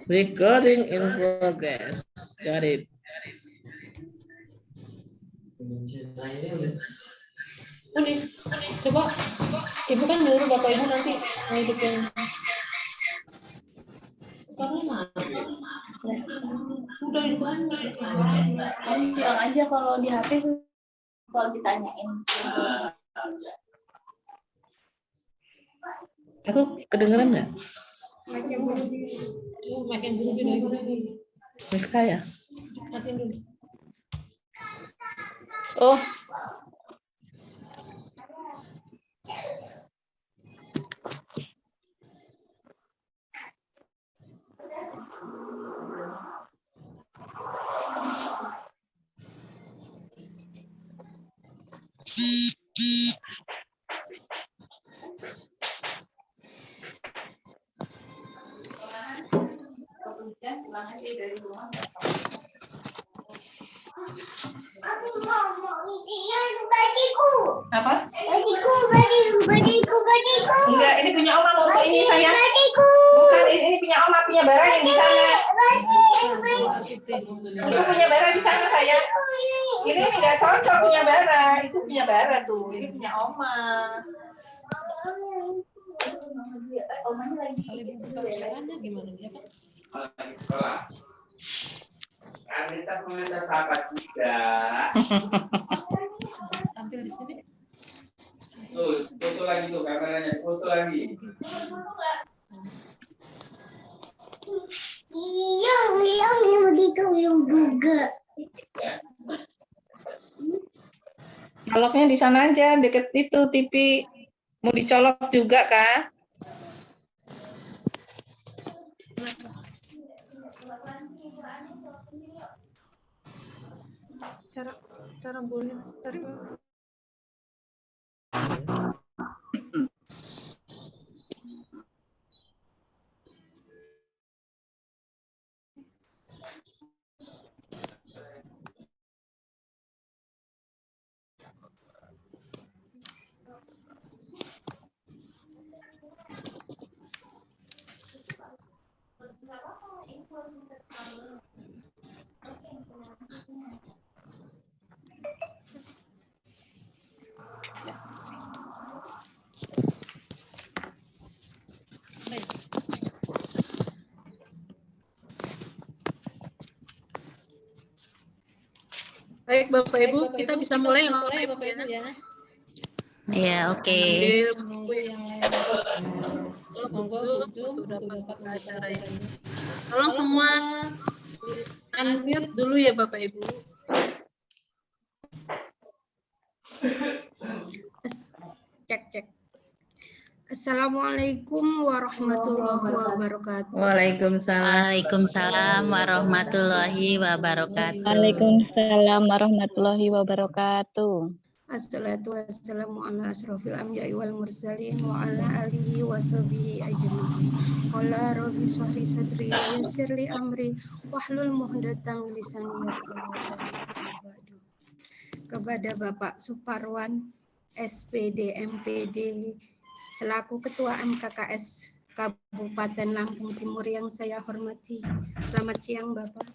Recording in progress. Got it. Udah, coba ibu kan nyuruh bapak ibu nanti ngidupin. Sekarang masih. Udah banyak. Kamu bilang aja kalau di HP kalau ditanyain. Aku kedengeran nggak? Makin dulu dari Mic saya. makin dulu. Oh. Apa? Badiku. Enggak, ini punya Oma mau ini saya. Bukan, ini punya Oma, punya barang yang di sana. Itu punya barang di sana saya. Ini enggak cocok punya barang. Itu punya barang tuh. Ini punya Oma. Omanya lagi Gimana dia kan? Sekolah. Kan kita punya sahabat juga. Tampil di sini. Tuh, foto lagi tuh kameranya, foto lagi. Iya, begitu juga. Coloknya di sana aja, deket itu TV. Mau dicolok juga, Kak? Cara boleh cari. Baik Bapak Ibu, kita bisa mulai ya Bapak Ibu ya. Ya, oke. Sambil menunggu yang lain. Monggo untuk dapat acara ini. Tolong semua unmute dulu ya Bapak Ibu. Cek. Assalamualaikum warahmatullahi wabarakatuh. Waalaikumsalam warahmatullahi wabarakatuh. Waalaikumsalam warahmatullahi wabarakatuh. Assalatu wassalamu ala asrofil anbiya'i wal mursalin wa ala alihi wa sahbihi ajma'in. Qala rabbi shrah li sadri wa yassir li amri wahlul 'uqdatam min lisani yafqahu qawli. Kepada Bapak Suparwan SPD MPD selaku Ketua MKKS Kabupaten Lampung Timur yang saya hormati. Selamat siang Bapak.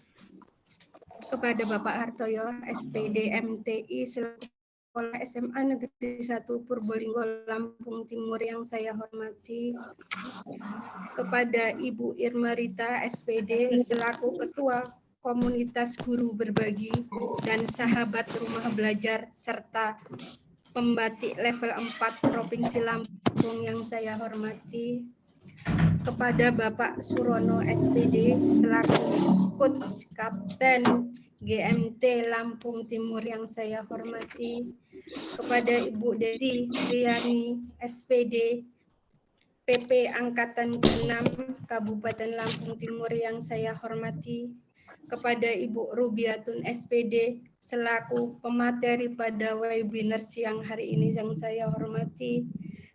Kepada Bapak Hartoyo SPD MTI selaku Sekolah SMA Negeri 1 Purbolinggo Lampung Timur yang saya hormati. Kepada Ibu Irma Rita SPD selaku Ketua Komunitas Guru Berbagi dan Sahabat Rumah Belajar serta Pembatik level 4 Provinsi Lampung yang saya hormati. Kepada Bapak Surono SPD selaku Coach Kapten GMT Lampung Timur yang saya hormati. Kepada Ibu Desi Riani SPD PP Angkatan ke-6 Kabupaten Lampung Timur yang saya hormati. Kepada Ibu Rubiatun SPD selaku pemateri pada webinar siang hari ini yang saya hormati.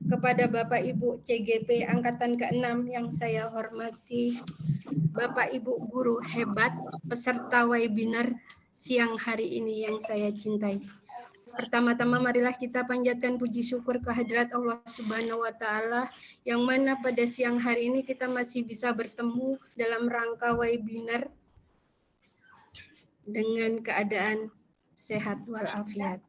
Kepada Bapak Ibu CGP Angkatan ke-6 yang saya hormati. Bapak Ibu guru hebat peserta webinar siang hari ini yang saya cintai. Pertama-tama marilah kita panjatkan puji syukur kehadirat Allah Subhanahu wa taala yang mana pada siang hari ini kita masih bisa bertemu dalam rangka webinar dengan keadaan sehat walafiat.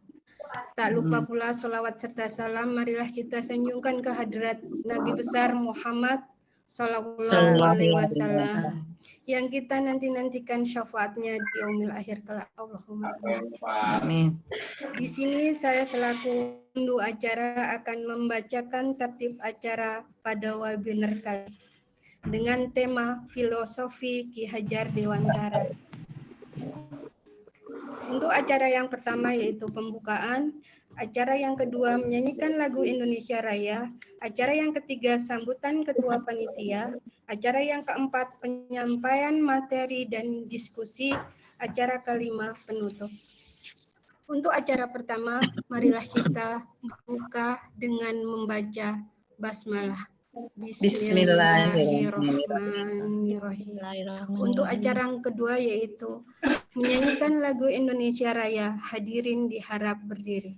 Tak lupa pula sholawat serta salam marilah kita sanjungkan kehadirat Nabi besar Muhammad Sallallahu Alaihi Wasallam yang kita nantikan syafaatnya di yaumil akhir kelak. Allahumma amin. Di sini saya selaku pandu acara akan membacakan tertib acara pada webinar kali dengan tema filosofi Ki Hajar Dewantara. Untuk acara yang pertama yaitu pembukaan, acara yang kedua menyanyikan lagu Indonesia Raya, acara yang ketiga sambutan ketua panitia, acara yang keempat penyampaian materi dan diskusi, acara kelima penutup. Untuk acara pertama, marilah kita buka dengan membaca basmalah. Bismillahirrahmanirrahim. Untuk acara yang kedua yaitu menyanyikan lagu Indonesia Raya, hadirin diharap berdiri.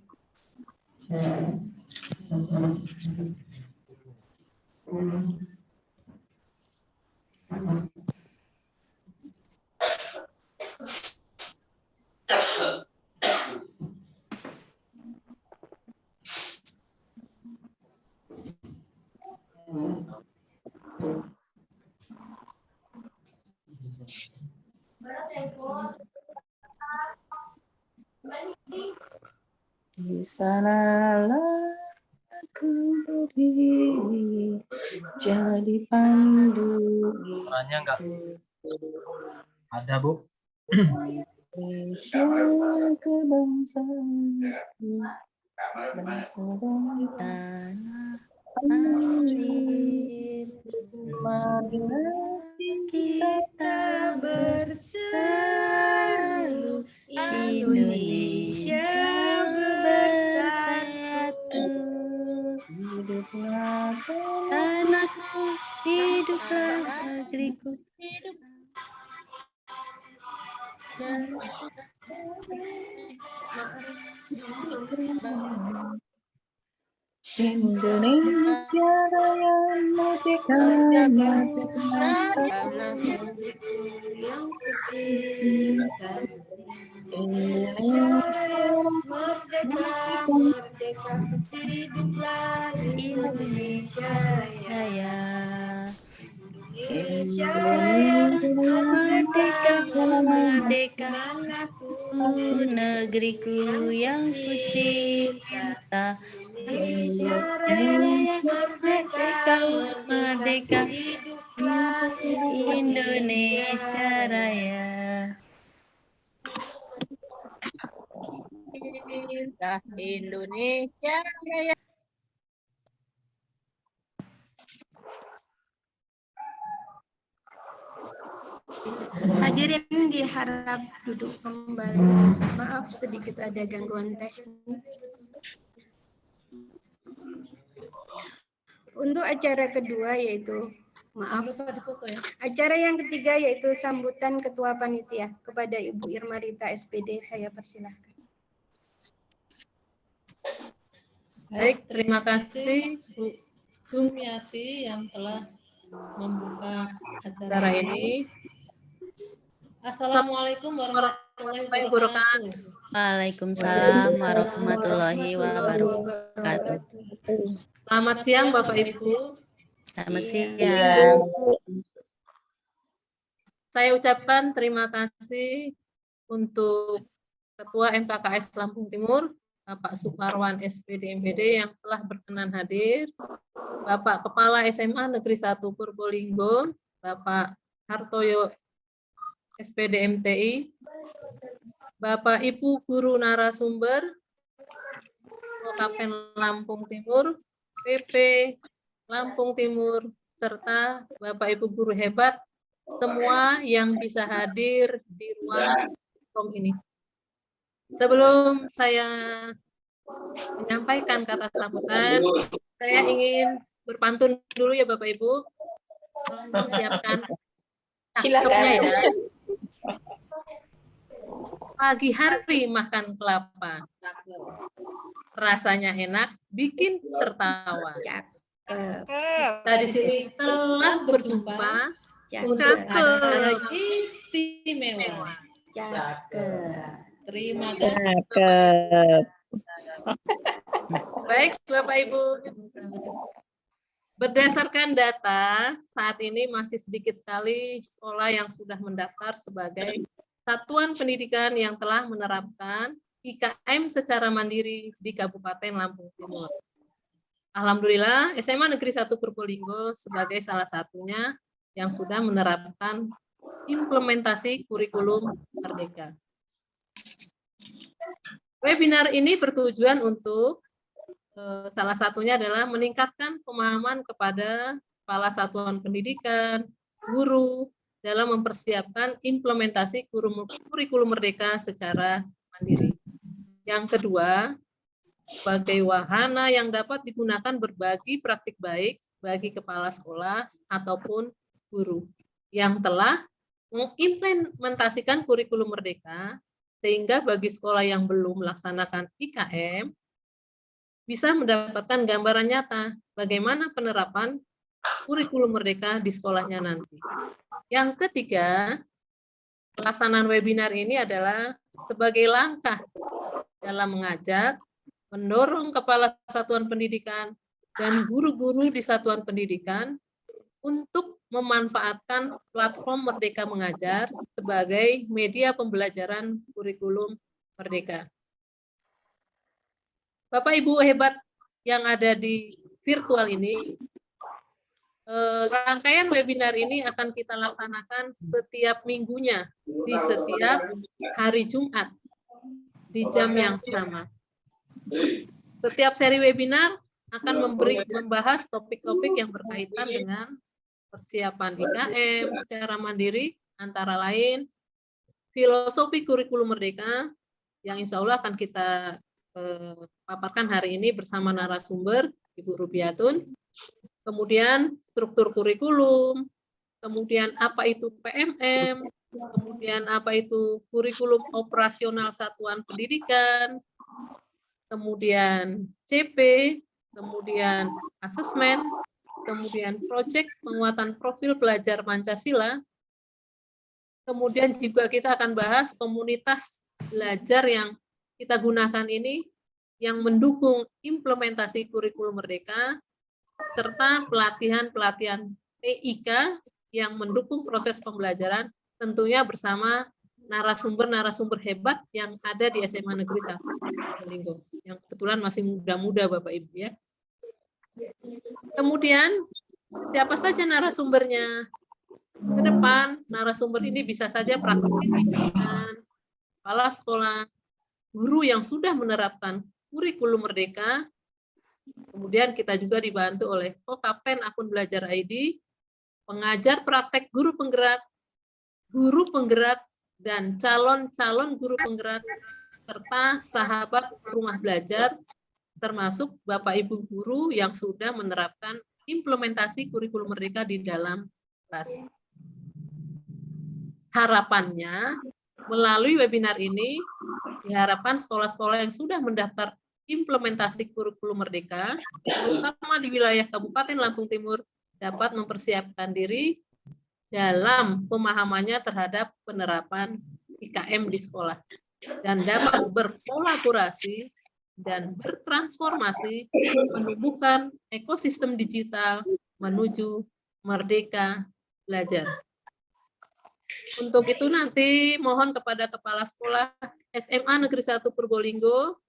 Di sanalah aku berdiri, jadi pandu. Suaranya enggak ada, Bu. Indonesia kebangsaan, bangsa dan Alir marilah kita berseru Indonesia bersatu. hiduplah Tanahku, hiduplah negeriku. Indonesia Raya merdeka, Yang kucinta, Indonesia merdeka, hiduplah Indonesia Raya. Indonesia Merdeka, merdeka, tanahku, negeriku yang kucinta. Indonesia Raya, merdeka, merdeka, hiduplah Indonesia Raya. Indonesia Raya. Hadirin diharap duduk kembali. Maaf sedikit ada gangguan teknis. Untuk acara kedua yaitu acara yang ketiga yaitu sambutan ketua panitia kepada Ibu Irma Rita SPD. Saya persilahkan. Baik, terima kasih Bu Sumiati yang telah membuka acara ini. Assalamualaikum warahmatullahi wabarakatuh. Waalaikumsalam warahmatullahi wabarakatuh. Selamat siang Bapak Ibu. Selamat siang. Saya ucapkan terima kasih untuk Ketua MKKS Lampung Timur, Bapak Suparwan SPD MPD yang telah berkenan hadir, Bapak Kepala SMA Negeri 1 Purbolinggo, Bapak Hartoyo SPD MTI, Bapak Ibu Guru Narasumber, Kapten Lampung Timur, PP Lampung Timur, serta Bapak Ibu Guru hebat, semua yang bisa hadir di ruang ini. Sebelum saya menyampaikan kata sambutan, saya ingin berpantun dulu ya Bapak Ibu. Siapkan silakan ya. Pagi hari makan kelapa. Rasanya enak, bikin tertawa. Kita di sini telah berjumpa untuk acara istimewa. Terima kasih. Cakep. Baik, Bapak Ibu. Berdasarkan data, saat ini masih sedikit sekali sekolah yang sudah mendaftar sebagai satuan pendidikan yang telah menerapkan IKM secara mandiri di Kabupaten Lampung Timur. Alhamdulillah, SMA Negeri 1 Purbolinggo sebagai salah satunya yang sudah menerapkan implementasi kurikulum Merdeka. Webinar ini bertujuan untuk salah satunya adalah meningkatkan pemahaman kepada kepala satuan pendidikan, guru, dalam mempersiapkan implementasi kurikulum Merdeka secara mandiri. Yang kedua, sebagai wahana yang dapat digunakan berbagi praktik baik bagi kepala sekolah ataupun guru yang telah mengimplementasikan kurikulum Merdeka, sehingga bagi sekolah yang belum melaksanakan IKM, bisa mendapatkan gambaran nyata bagaimana penerapan kurikulum Merdeka di sekolahnya nanti. Yang ketiga, pelaksanaan webinar ini adalah sebagai langkah dalam mengajak, mendorong kepala satuan pendidikan dan guru-guru di satuan pendidikan untuk memanfaatkan platform Merdeka Mengajar sebagai media pembelajaran kurikulum Merdeka. Bapak Ibu hebat yang ada di virtual ini, rangkaian webinar ini akan kita laksanakan setiap minggunya di setiap hari Jumat di jam yang sama. Setiap seri webinar akan membahas topik-topik yang berkaitan dengan persiapan IKM secara mandiri, antara lain filosofi kurikulum Merdeka yang insya Allah akan kita paparkan hari ini bersama narasumber Ibu Rubiatun, kemudian struktur kurikulum, kemudian apa itu PMM, kemudian apa itu kurikulum operasional satuan pendidikan, kemudian CP, kemudian asesmen, kemudian proyek penguatan profil pelajar Pancasila, kemudian juga kita akan bahas komunitas belajar yang kita gunakan ini yang mendukung implementasi kurikulum Merdeka, serta pelatihan-pelatihan TIK yang mendukung proses pembelajaran, tentunya bersama narasumber-narasumber hebat yang ada di SMA Negeri 1 Purbolinggo, yang kebetulan masih muda-muda Bapak Ibu ya. Kemudian, siapa saja narasumbernya? Ke depan, narasumber ini bisa saja praktisi pendidikan, kepala sekolah, guru yang sudah menerapkan kurikulum Merdeka. Kemudian kita juga dibantu oleh Kokapten Akun Belajar ID, pengajar praktek guru penggerak, dan calon-calon guru penggerak, serta sahabat rumah belajar, termasuk Bapak Ibu guru yang sudah menerapkan implementasi kurikulum Merdeka di dalam kelas. Harapannya, melalui webinar ini, diharapkan sekolah-sekolah yang sudah mendaftar implementasi kurikulum Merdeka, terutama di wilayah Kabupaten Lampung Timur, dapat mempersiapkan diri dalam pemahamannya terhadap penerapan IKM di sekolah, dan dapat berkolaborasi dan bertransformasi menumbuhkan ekosistem digital menuju merdeka belajar. Untuk itu nanti mohon kepada Kepala Sekolah SMA Negeri 1 Purbolinggo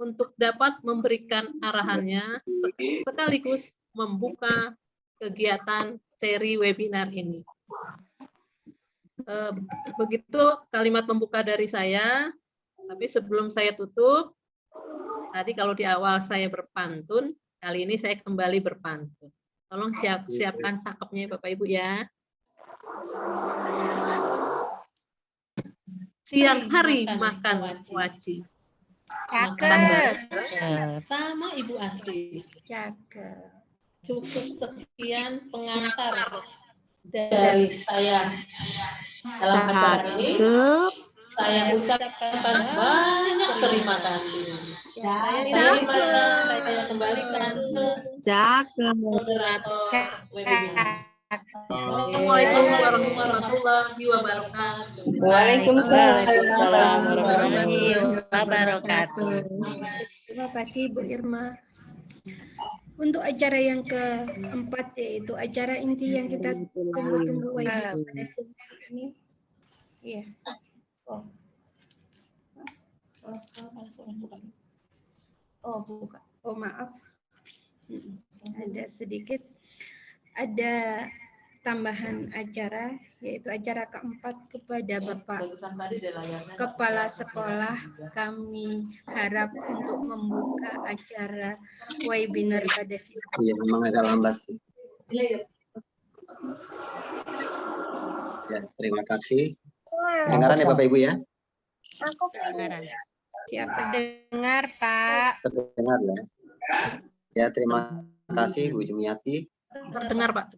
untuk dapat memberikan arahannya sekaligus membuka kegiatan seri webinar ini. Begitu kalimat pembuka dari saya, tapi sebelum saya tutup, tadi kalau di awal saya berpantun, kali ini saya kembali berpantun. Tolong siapkan cakepnya Bapak Ibu ya. Siang hari makan waci. Cakep. Sama Ibu Asri. Cakep. Cukup sekian pengantar dari saya dalam acara ini. Saya ucapkan banyak terima kasih. Saya kembalikan ke moderator webinar. Assalamualaikum warahmatullahi wabarakatuh. Waalaikumsalam warahmatullahi wabarakatuh. Terima kasih Bu Irma. Untuk acara yang keempat yaitu acara inti yang kita tunggu-tunggu pada siang ini. Iya. Buka. Oh maaf. Ada sedikit. Ada tambahan acara, yaitu acara keempat kepada Bapak Kepala Sekolah. Kami harap untuk membuka acara webinar pada siang. Iya, memang agak lambat sih. Ya, terima kasih. Dengaran ya Bapak Ibu ya? Dengaran. Siapa dengar, Pak? Terdengar ya. Ya, terima kasih Bu Jumiati. Terdengar, Pak.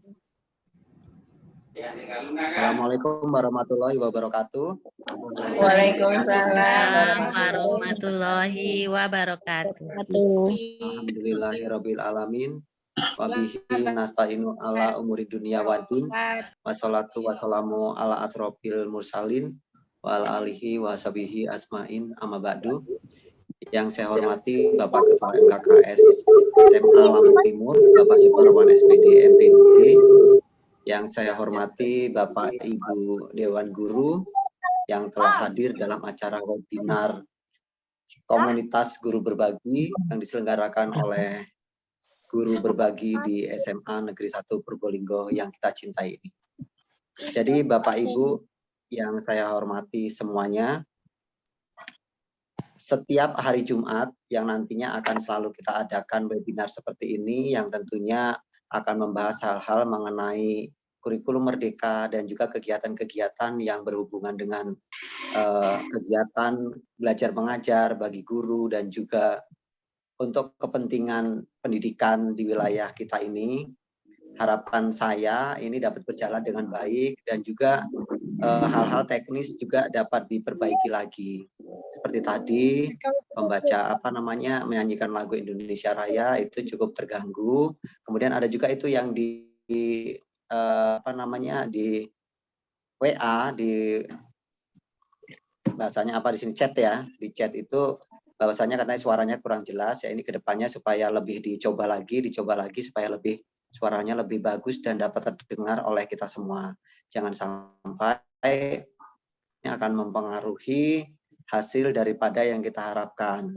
Assalamualaikum warahmatullahi wabarakatuh. Waalaikumsalam warahmatullahi wabarakatuh. Alhamdulillahirabbil alamin. Wa bihi nasta'inu ala umuri dunya waddin. Wassalatu wassalamu ala asrofil mursalin wa ala alihi wa sahbihi asma'in amma ba'du. Yang saya hormati Bapak Ketua MKKS SMA Lampung Timur, Bapak Suparwan SPD MPD. Yang saya hormati Bapak Ibu Dewan Guru yang telah hadir dalam acara webinar komunitas guru berbagi yang diselenggarakan oleh guru berbagi di SMA Negeri 1 Purbolinggo yang kita cintai ini. Jadi Bapak Ibu yang saya hormati semuanya, setiap hari Jumat yang nantinya akan selalu kita adakan webinar seperti ini yang tentunya akan membahas hal-hal mengenai kurikulum merdeka dan juga kegiatan-kegiatan yang berhubungan dengan kegiatan belajar mengajar bagi guru dan juga untuk kepentingan pendidikan di wilayah kita ini. Harapan saya ini dapat berjalan dengan baik dan juga hal-hal teknis juga dapat diperbaiki lagi. Seperti tadi membaca menyanyikan lagu Indonesia Raya itu cukup terganggu. Kemudian ada juga itu yang di WA, di bahasanya apa di sini chat ya, di chat itu bahwasanya katanya suaranya kurang jelas ya. Ini kedepannya supaya lebih dicoba lagi supaya lebih suaranya lebih bagus dan dapat terdengar oleh kita semua. Jangan sampai ini akan mempengaruhi hasil daripada yang kita harapkan.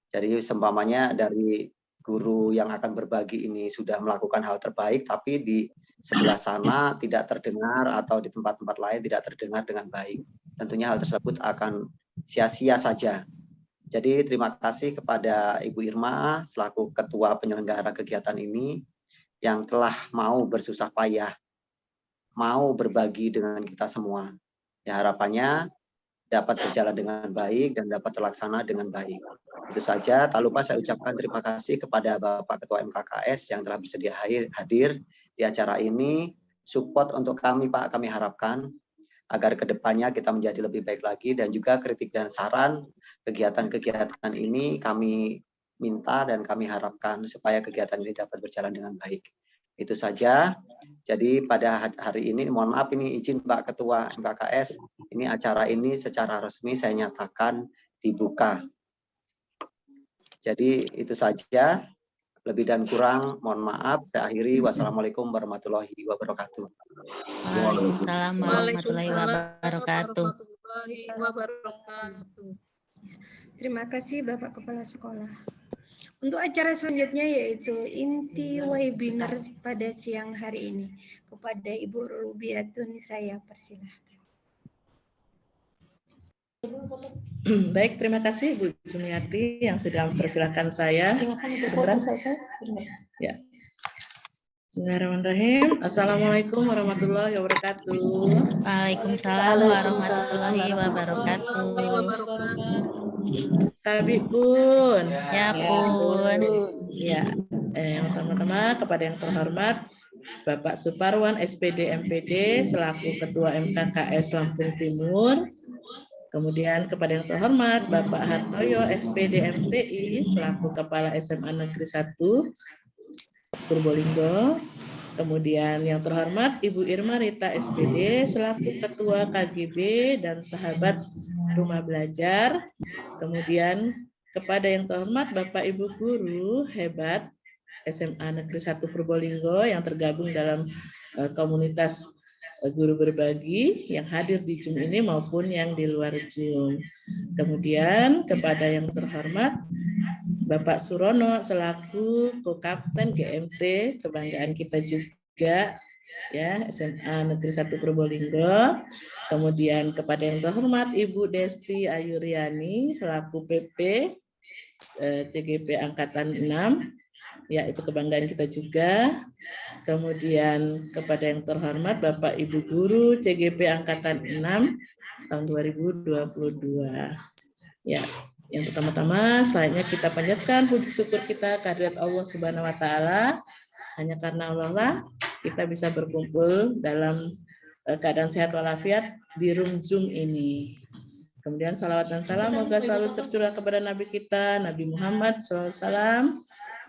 Jadi seumpamanya dari guru yang akan berbagi ini sudah melakukan hal terbaik, tapi di sebelah sana tidak terdengar atau di tempat-tempat lain tidak terdengar dengan baik. Tentunya hal tersebut akan sia-sia saja. Jadi terima kasih kepada Ibu Irma selaku Ketua Penyelenggara kegiatan ini yang telah mau bersusah payah, mau berbagi dengan kita semua. Ya, harapannya dapat berjalan dengan baik dan dapat terlaksana dengan baik. Itu saja, tak lupa saya ucapkan terima kasih kepada Bapak Ketua MKKS yang telah bersedia hadir di acara ini. Support untuk kami Pak, kami harapkan agar kedepannya kita menjadi lebih baik lagi dan juga kritik dan saran kegiatan-kegiatan ini kami minta dan kami harapkan supaya kegiatan ini dapat berjalan dengan baik. Itu saja. Jadi pada hari ini, mohon maaf ini izin Pak Ketua MKKS, ini acara ini secara resmi saya nyatakan dibuka. Jadi itu saja. Lebih dan kurang mohon maaf. Saya akhiri. Wassalamualaikum warahmatullahi wabarakatuh. Waalaikumsalam warahmatullahi wabarakatuh. Terima kasih Bapak Kepala Sekolah. Untuk acara selanjutnya yaitu inti webinar pada siang hari ini. Kepada Ibu Rubiatun saya persilahkan. Baik, terima kasih Bu Jumiati yang sudah mempersilahkan saya. Ya. Bismillahirrahmanirrahim. Assalamualaikum warahmatullahi wabarakatuh. Waalaikumsalam warahmatullahi wabarakatuh. Tabi Pun. Ya Pun. Ya, pertama-tama kepada yang terhormat Bapak Suparwan SPD MPD selaku Ketua MKKS Lampung Timur. Kemudian kepada yang terhormat Bapak Hartoyo SPD MTI selaku Kepala SMA Negeri 1 Purbolinggo. Kemudian yang terhormat Ibu Irma Rita SPD selaku Ketua KGB dan sahabat Rumah Belajar. Kemudian kepada yang terhormat Bapak Ibu Guru hebat SMA Negeri 1 Purbolinggo yang tergabung dalam komunitas guru berbagi yang hadir di Zoom ini maupun yang di luar Zoom. Kemudian kepada yang terhormat Bapak Surono selaku Ko-Kapten GMT, kebanggaan kita juga ya, SMA Negeri 1 Purbolinggo. Kemudian kepada yang terhormat Ibu Desti Ayuriani selaku PP CGP Angkatan 6, ya itu kebanggaan kita juga. Kemudian kepada yang terhormat Bapak Ibu Guru CGP Angkatan 6 tahun 2022. Ya, yang pertama-tama selanjutnya kita panjatkan puji syukur kita kehadirat Allah Subhanahu wa taala. Hanya karena Allah lah kita bisa berkumpul dalam keadaan sehat walafiat di room Zoom ini. Kemudian salawat dan salam moga selalu tercurah kepada Nabi kita Nabi Muhammad SAW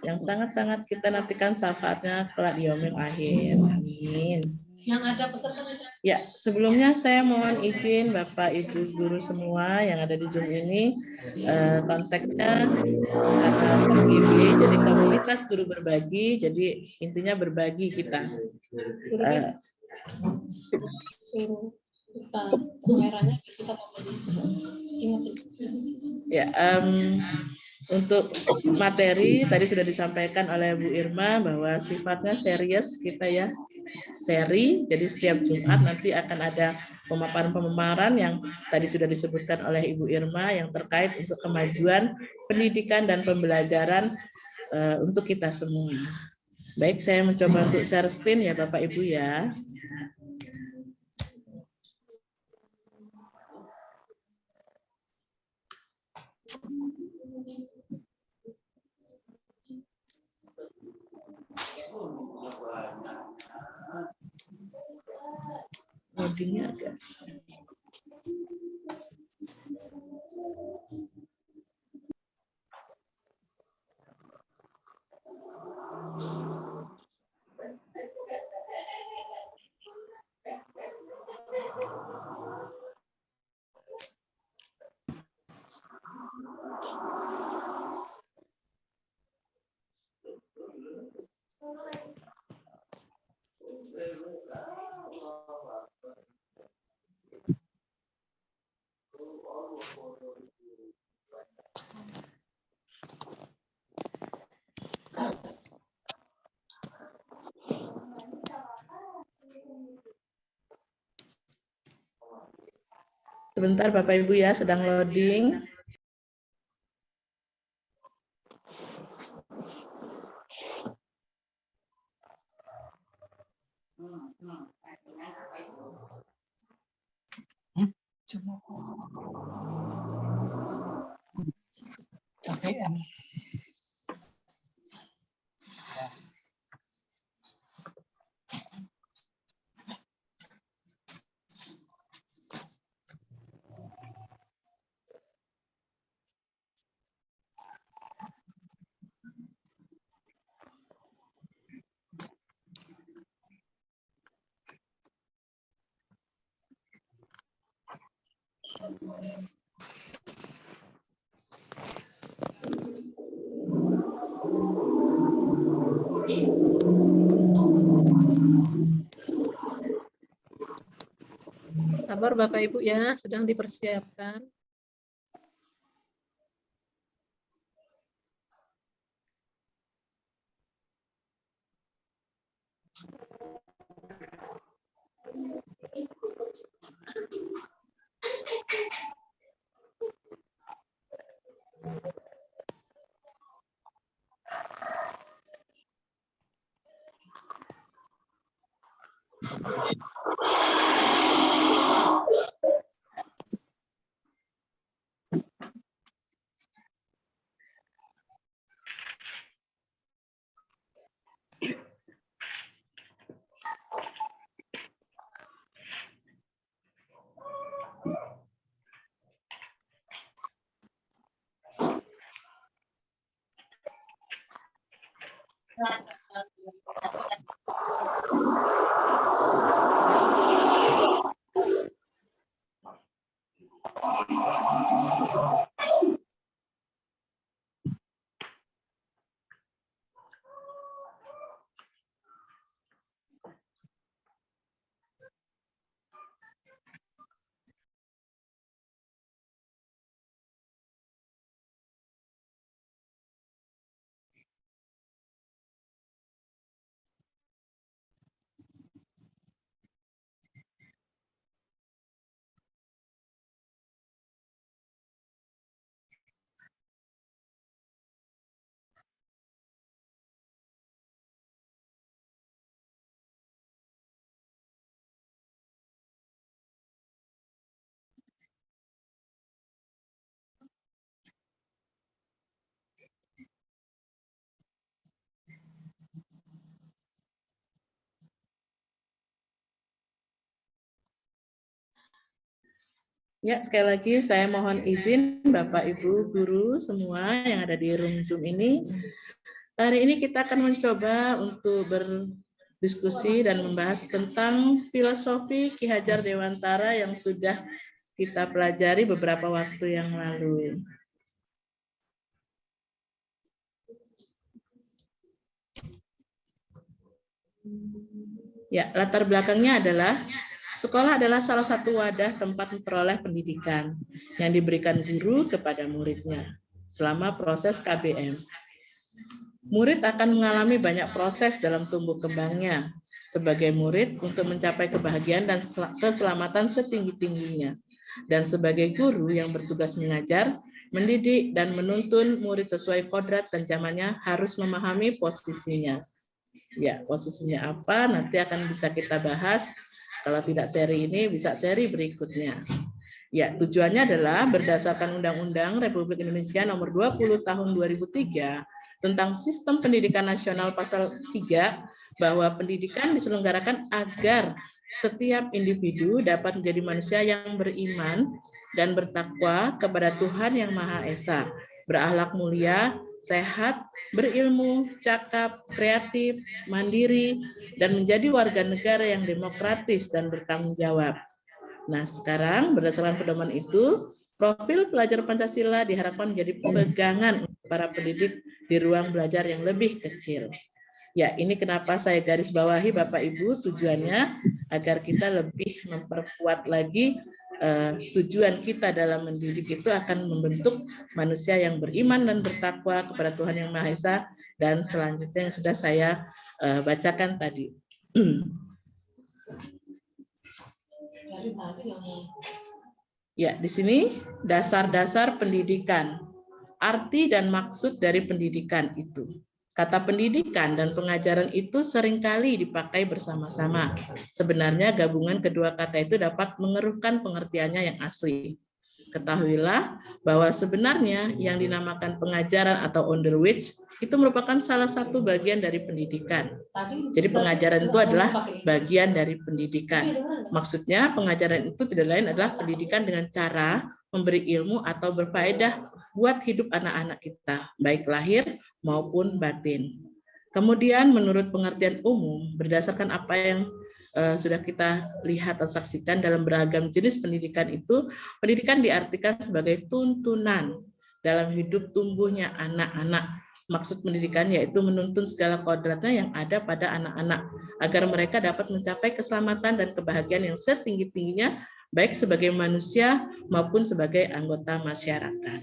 yang sangat-sangat kita nantikan syafaatnya kelak di yaumil akhir. Amin. Yang ada peserta. Ya, sebelumnya saya mohon izin Bapak Ibu guru semua yang ada di Zoom ini konteksnya karena KGB jadi komunitas guru berbagi, jadi intinya berbagi kita. Suruh kita kameranya kita ingat. Ya, untuk materi tadi sudah disampaikan oleh Bu Irma bahwa sifatnya serius kita ya, seri. Jadi setiap Jumat nanti akan ada pemaparan-pemaparan yang tadi sudah disebutkan oleh Ibu Irma yang terkait untuk kemajuan pendidikan dan pembelajaran untuk kita semua. Baik, saya mencoba untuk share screen ya Bapak Ibu ya. Loadingnya agak. Sebentar Bapak Ibu ya, sedang loading. Sabar Bapak Ibu ya, sedang dipersiapkan. Ya, sekali lagi saya mohon izin Bapak Ibu guru semua yang ada di room Zoom ini. Hari ini kita akan mencoba untuk berdiskusi dan membahas tentang filosofi Ki Hajar Dewantara yang sudah kita pelajari beberapa waktu yang lalu. Ya, latar belakangnya adalah sekolah adalah salah satu wadah tempat memperoleh pendidikan yang diberikan guru kepada muridnya selama proses KBM. Murid akan mengalami banyak proses dalam tumbuh kembangnya sebagai murid untuk mencapai kebahagiaan dan keselamatan setinggi-tingginya. Dan sebagai guru yang bertugas mengajar, mendidik, dan menuntun murid sesuai kodrat dan zamannya harus memahami posisinya. Ya, posisinya apa nanti akan bisa kita bahas. Kalau tidak seri ini, bisa seri berikutnya. Ya, tujuannya adalah berdasarkan Undang-Undang Republik Indonesia Nomor 20 Tahun 2003 tentang Sistem Pendidikan Nasional Pasal 3 bahwa pendidikan diselenggarakan agar setiap individu dapat menjadi manusia yang beriman dan bertakwa kepada Tuhan Yang Maha Esa, berakhlak mulia, sehat, berilmu, cakap, kreatif, mandiri, dan menjadi warga negara yang demokratis dan bertanggung jawab. Nah, sekarang berdasarkan pedoman itu, profil pelajar Pancasila diharapkan menjadi pegangan untuk para pendidik di ruang belajar yang lebih kecil. Ya, ini kenapa saya garis bawahi Bapak Ibu, tujuannya agar kita lebih memperkuat lagi tujuan kita dalam mendidik itu akan membentuk manusia yang beriman dan bertakwa kepada Tuhan Yang Maha Esa, dan selanjutnya yang sudah saya bacakan tadi. Ya, di sini dasar-dasar pendidikan, arti dan maksud dari pendidikan itu. Kata pendidikan dan pengajaran itu seringkali dipakai bersama-sama. Sebenarnya gabungan kedua kata itu dapat mengeruhkan pengertiannya yang asli. Ketahuilah bahwa sebenarnya yang dinamakan pengajaran atau underwich itu merupakan salah satu bagian dari pendidikan. Jadi pengajaran itu adalah bagian dari pendidikan. Maksudnya pengajaran itu tidak lain adalah pendidikan dengan cara memberi ilmu atau berfaedah buat hidup anak-anak kita, baik lahir maupun batin. Kemudian menurut pengertian umum, berdasarkan apa yang sudah kita lihat atau saksikan dalam beragam jenis pendidikan itu, pendidikan diartikan sebagai tuntunan dalam hidup tumbuhnya anak-anak. Maksud pendidikan yaitu menuntun segala kodratnya yang ada pada anak-anak, agar mereka dapat mencapai keselamatan dan kebahagiaan yang setinggi-tingginya, baik sebagai manusia maupun sebagai anggota masyarakat.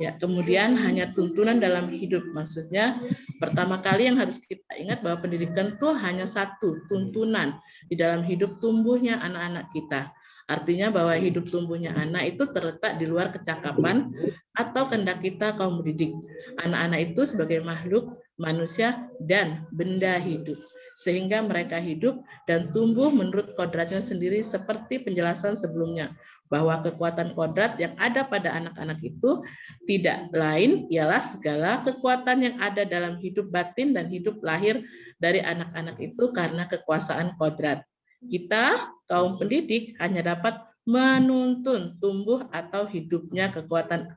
Ya, kemudian hanya tuntunan dalam hidup, maksudnya pertama kali yang harus kita ingat bahwa pendidikan itu hanya satu tuntunan di dalam hidup tumbuhnya anak-anak kita. Artinya bahwa hidup tumbuhnya anak itu terletak di luar kecakapan atau kehendak kita kaum pendidik. Anak-anak itu sebagai makhluk, manusia, dan benda hidup. Sehingga mereka hidup dan tumbuh menurut kodratnya sendiri seperti penjelasan sebelumnya. Bahwa kekuatan kodrat yang ada pada anak-anak itu tidak lain ialah segala kekuatan yang ada dalam hidup batin dan hidup lahir dari anak-anak itu karena kekuasaan kodrat. Kita, kaum pendidik, hanya dapat menuntun tumbuh atau hidupnya kekuatan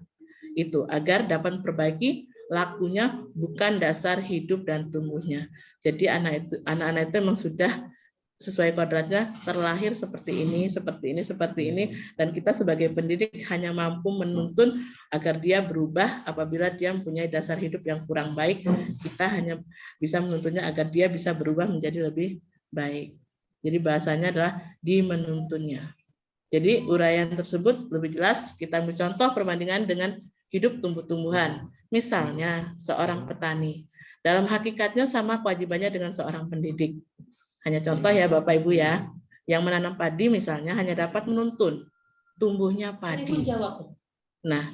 itu agar dapat memperbaiki lakunya, bukan dasar hidup dan tumbuhnya. Jadi anak-anak itu memang sudah sesuai kodratnya terlahir seperti ini, dan kita sebagai pendidik hanya mampu menuntun agar dia berubah. Apabila dia mempunyai dasar hidup yang kurang baik, kita hanya bisa menuntunnya agar dia bisa berubah menjadi lebih baik. Jadi bahasanya adalah dimenuntunnya. Jadi uraian tersebut lebih jelas kita ambil contoh perbandingan dengan hidup tumbuh-tumbuhan. Misalnya seorang petani, dalam hakikatnya sama kewajibannya dengan seorang pendidik. Hanya contoh ya Bapak Ibu ya, yang menanam padi misalnya hanya dapat menuntun tumbuhnya padi. Nah,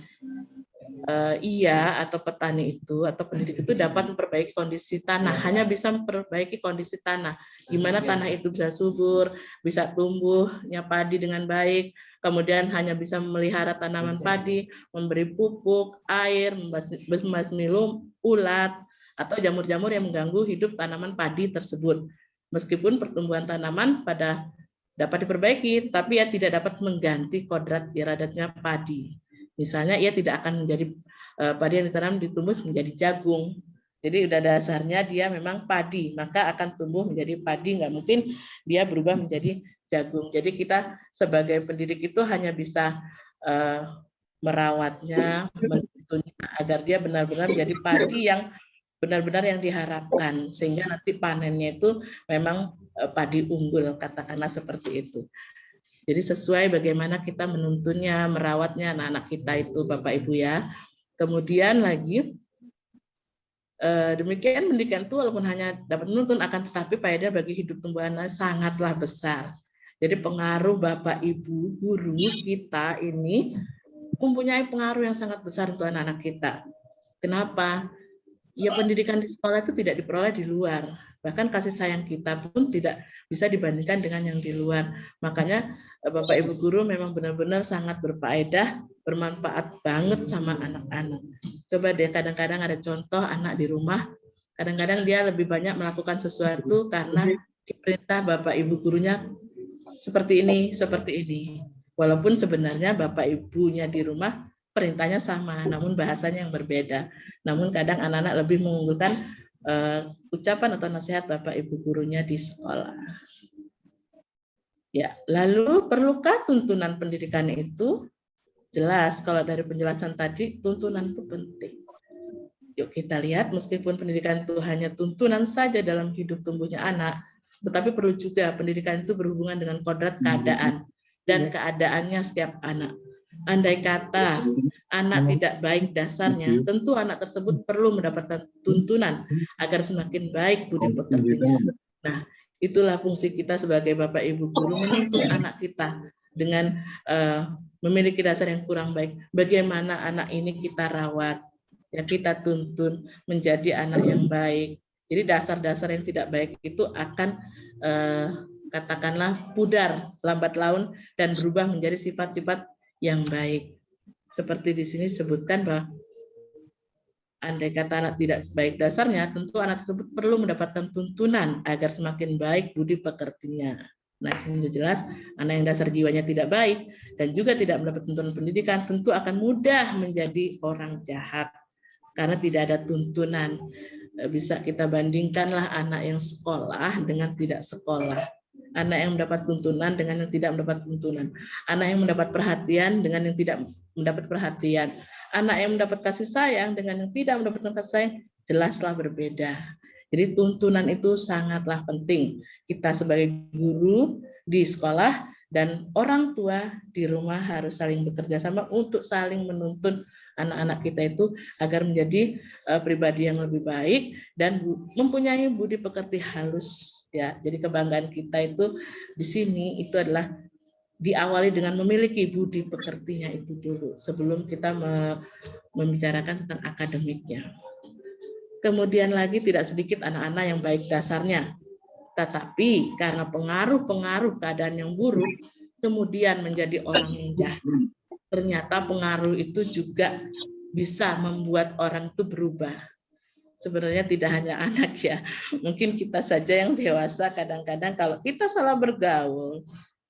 ia atau petani itu atau pendidik itu dapat memperbaiki kondisi tanah, hanya bisa memperbaiki kondisi tanah, gimana tanah itu bisa subur, bisa tumbuhnya padi dengan baik, kemudian hanya bisa memelihara tanaman padi, memberi pupuk, air, membasmi ulat atau jamur-jamur yang mengganggu hidup tanaman padi tersebut. Meskipun pertumbuhan tanaman dapat diperbaiki, tapi ia tidak dapat mengganti kodrat iradatnya padi. Misalnya ia tidak akan menjadi padi yang ditanam ditumbuh menjadi jagung. Jadi udah dasarnya dia memang padi, maka akan tumbuh menjadi padi, nggak mungkin dia berubah menjadi jagung. Jadi kita sebagai pendidik itu hanya bisa merawatnya, menuntunnya agar dia benar-benar menjadi padi yang benar-benar yang diharapkan, sehingga nanti panennya itu memang padi unggul, katakanlah seperti itu. Jadi sesuai bagaimana kita menuntunnya, merawatnya anak-anak kita itu Bapak Ibu ya. Kemudian lagi, demikian pendidikan itu walaupun hanya dapat menuntun, akan tetapi faedah bagi hidup tumbuhan sangatlah besar. Jadi pengaruh Bapak Ibu, guru kita ini mempunyai pengaruh yang sangat besar untuk anak-anak kita. Kenapa? Ya pendidikan di sekolah itu tidak diperoleh di luar. Bahkan kasih sayang kita pun tidak bisa dibandingkan dengan yang di luar. Makanya Bapak Ibu guru memang benar-benar sangat berfaedah, bermanfaat banget sama anak-anak. Coba deh kadang-kadang ada contoh anak di rumah, kadang-kadang dia lebih banyak melakukan sesuatu karena diperintah Bapak Ibu gurunya seperti ini. Walaupun sebenarnya Bapak Ibunya di rumah perintahnya sama, namun bahasanya yang berbeda. Namun kadang anak-anak lebih mengunggulkan ucapan atau nasihat Bapak Ibu gurunya di sekolah. Ya, lalu perlukah tuntunan pendidikan itu? Jelas, kalau dari penjelasan tadi, tuntunan itu penting. Yuk kita lihat, meskipun pendidikan itu hanya tuntunan saja dalam hidup tumbuhnya anak, tetapi perlu juga pendidikan itu berhubungan dengan kodrat keadaan dan keadaannya setiap anak. Andai kata anak tidak baik dasarnya, tentu anak tersebut perlu mendapatkan tuntunan agar semakin baik budi pekertinya. Nah, itulah fungsi kita sebagai Bapak Ibu guru, menuntun anak kita dengan memiliki dasar yang kurang baik. Bagaimana anak ini kita rawat, ya kita tuntun menjadi anak yang baik. Jadi dasar-dasar yang tidak baik itu akan katakanlah pudar lambat laun dan berubah menjadi sifat-sifat yang baik. Seperti di sini disebutkan bahwa andai kata anak tidak baik dasarnya, tentu anak tersebut perlu mendapatkan tuntunan agar semakin baik budi pekertinya. Nah, ini jelas anak yang dasar jiwanya tidak baik dan juga tidak mendapat tuntunan pendidikan tentu akan mudah menjadi orang jahat karena tidak ada tuntunan. Bisa kita bandingkanlah anak yang sekolah dengan tidak sekolah. Anak yang mendapat tuntunan dengan yang tidak mendapat tuntunan. Anak yang mendapat perhatian dengan yang tidak mendapat perhatian. Anak yang mendapat kasih sayang dengan yang tidak mendapatkan kasih sayang jelaslah berbeda. Jadi tuntunan itu sangatlah penting. Kita sebagai guru di sekolah dan orang tua di rumah harus saling bekerja sama untuk saling menuntun anak-anak kita itu agar menjadi pribadi yang lebih baik dan mempunyai budi pekerti halus. Ya, jadi kebanggaan kita itu di sini itu adalah diawali dengan memiliki budi pekertinya itu dulu sebelum kita membicarakan tentang akademiknya. Kemudian lagi tidak sedikit anak-anak yang baik dasarnya, tetapi karena pengaruh-pengaruh keadaan yang buruk kemudian menjadi orang yang jahat. Ternyata pengaruh itu juga bisa membuat orang itu berubah. Sebenarnya tidak hanya anak ya, mungkin kita saja yang dewasa kadang-kadang kalau kita salah bergaul,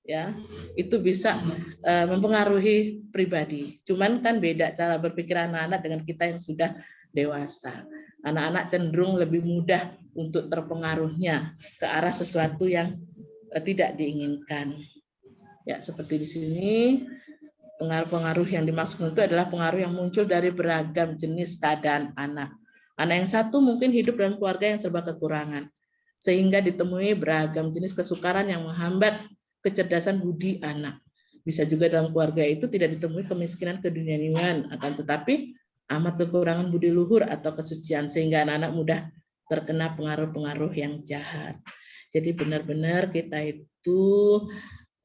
ya itu bisa mempengaruhi pribadi. Cuman kan beda cara berpikir anak-anak dengan kita yang sudah dewasa. Anak-anak cenderung lebih mudah untuk terpengaruhnya ke arah sesuatu yang tidak diinginkan. Ya, seperti di sini, pengaruh-pengaruh yang dimaksud itu adalah pengaruh yang muncul dari beragam jenis keadaan anak. Anak yang satu mungkin hidup dalam keluarga yang serba kekurangan, sehingga ditemui beragam jenis kesukaran yang menghambat kecerdasan budi anak. Bisa juga dalam keluarga itu tidak ditemui kemiskinan keduniawian, akan tetapi amat kekurangan budi luhur atau kesucian, sehingga anak-anak mudah terkena pengaruh-pengaruh yang jahat. Jadi benar-benar kita itu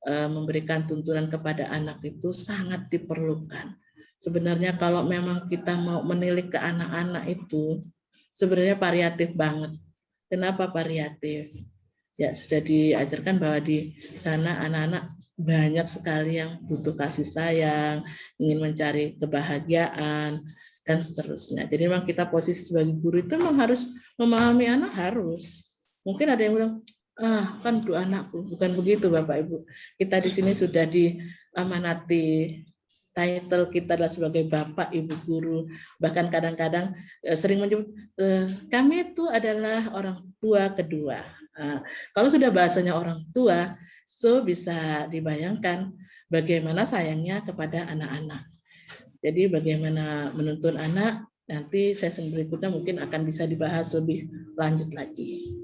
memberikan tuntunan kepada anak itu sangat diperlukan. Sebenarnya kalau memang kita mau menilik ke anak-anak itu, sebenarnya variatif banget. Kenapa variatif? Ya, sudah diajarkan bahwa di sana anak-anak banyak sekali yang butuh kasih sayang, ingin mencari kebahagiaan, dan seterusnya. Jadi memang kita posisi sebagai guru itu memang harus memahami anak, harus. Mungkin ada yang bilang, kan itu anakku. Bukan begitu Bapak Ibu. Kita di sini sudah diamanati, title kita adalah sebagai Bapak Ibu guru. Bahkan kadang-kadang sering menyebut, kami itu adalah orang tua kedua. Kalau sudah bahasanya orang tua, so bisa dibayangkan bagaimana sayangnya kepada anak-anak. Jadi bagaimana menuntun anak, nanti sesi berikutnya mungkin akan bisa dibahas lebih lanjut lagi.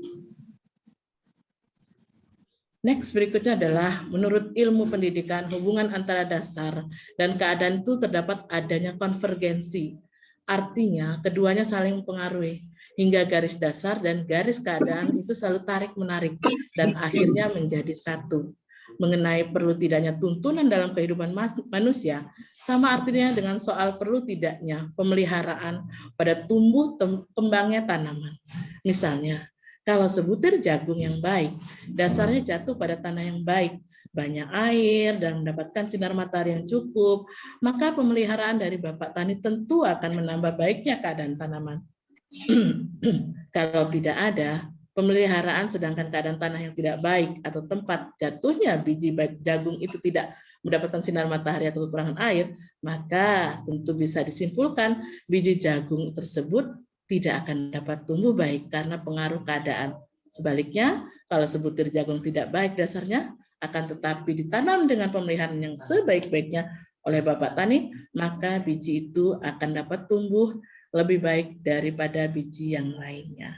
Next berikutnya adalah menurut ilmu pendidikan, hubungan antara dasar dan keadaan itu terdapat adanya konvergensi. Artinya keduanya saling mempengaruhi hingga garis dasar dan garis keadaan itu selalu tarik-menarik dan akhirnya menjadi satu. Mengenai perlu tidaknya tuntunan dalam kehidupan manusia, sama artinya dengan soal perlu tidaknya pemeliharaan pada tumbuh kembangnya tanaman. Misalnya, kalau sebutir jagung yang baik, dasarnya jatuh pada tanah yang baik, banyak air dan mendapatkan sinar matahari yang cukup, maka pemeliharaan dari Bapak Tani tentu akan menambah baiknya keadaan tanaman. Kalau tidak ada pemeliharaan sedangkan keadaan tanah yang tidak baik atau tempat jatuhnya biji jagung itu tidak mendapatkan sinar matahari atau kekurangan air, maka tentu bisa disimpulkan biji jagung tersebut tidak akan dapat tumbuh baik karena pengaruh keadaan. Sebaliknya, kalau sebutir jagung tidak baik dasarnya, akan tetapi ditanam dengan pemeliharaan yang sebaik-baiknya oleh Bapak Tani, maka biji itu akan dapat tumbuh lebih baik daripada biji yang lainnya.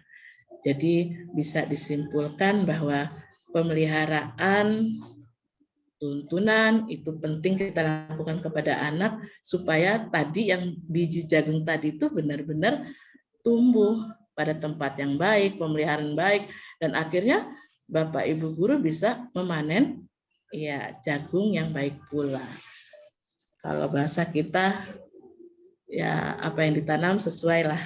Jadi bisa disimpulkan bahwa pemeliharaan tuntunan itu penting kita lakukan kepada anak supaya tadi yang biji jagung tadi itu benar-benar tumbuh pada tempat yang baik, pemeliharaan baik, dan akhirnya Bapak Ibu guru bisa memanen ya jagung yang baik pula. Kalau bahasa kita ya apa yang ditanam sesuai lah.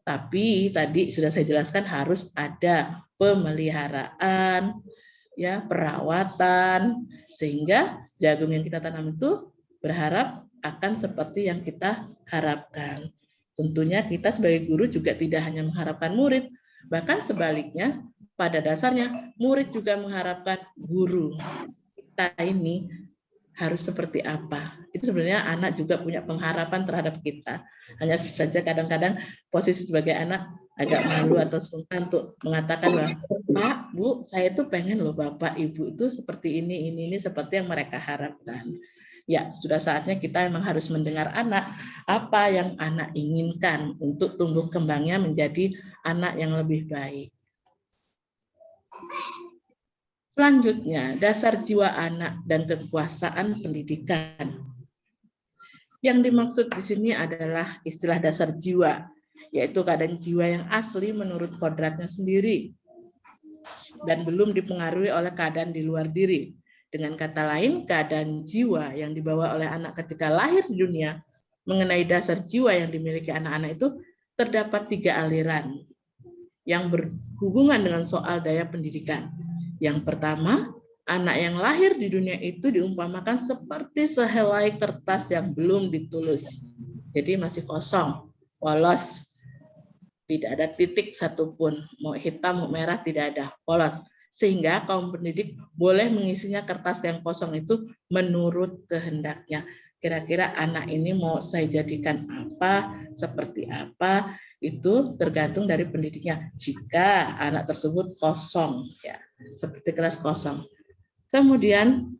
Tapi tadi sudah saya jelaskan harus ada pemeliharaan, ya perawatan, sehingga jagung yang kita tanam itu berharap akan seperti yang kita harapkan. Tentunya kita sebagai guru juga tidak hanya mengharapkan murid, bahkan sebaliknya pada dasarnya murid juga mengharapkan guru. Kita ini harus seperti apa. Itu sebenarnya anak juga punya pengharapan terhadap kita. Hanya saja kadang-kadang posisi sebagai anak agak malu atau sungkan untuk mengatakan bahwa Pak, Bu, saya itu pengen loh Bapak, Ibu itu seperti ini seperti yang mereka harapkan. Ya, sudah saatnya kita memang harus mendengar anak, apa yang anak inginkan untuk tumbuh kembangnya menjadi anak yang lebih baik. Selanjutnya, dasar jiwa anak dan kekuasaan pendidikan. Yang dimaksud di sini adalah istilah dasar jiwa, yaitu keadaan jiwa yang asli menurut kodratnya sendiri dan belum dipengaruhi oleh keadaan di luar diri. Dengan kata lain, keadaan jiwa yang dibawa oleh anak ketika lahir di dunia mengenai dasar jiwa yang dimiliki anak-anak itu terdapat 3 aliran yang berhubungan dengan soal daya pendidikan. Yang pertama, anak yang lahir di dunia itu diumpamakan seperti sehelai kertas yang belum ditulis. Jadi masih kosong, polos, tidak ada titik satupun, mau hitam, mau merah, tidak ada, polos. Sehingga kaum pendidik boleh mengisinya kertas yang kosong itu menurut kehendaknya. kira-kira anak ini mau saya jadikan apa, seperti apa, itu tergantung dari pendidiknya. Jika anak tersebut kosong, ya, seperti kelas kosong. Kemudian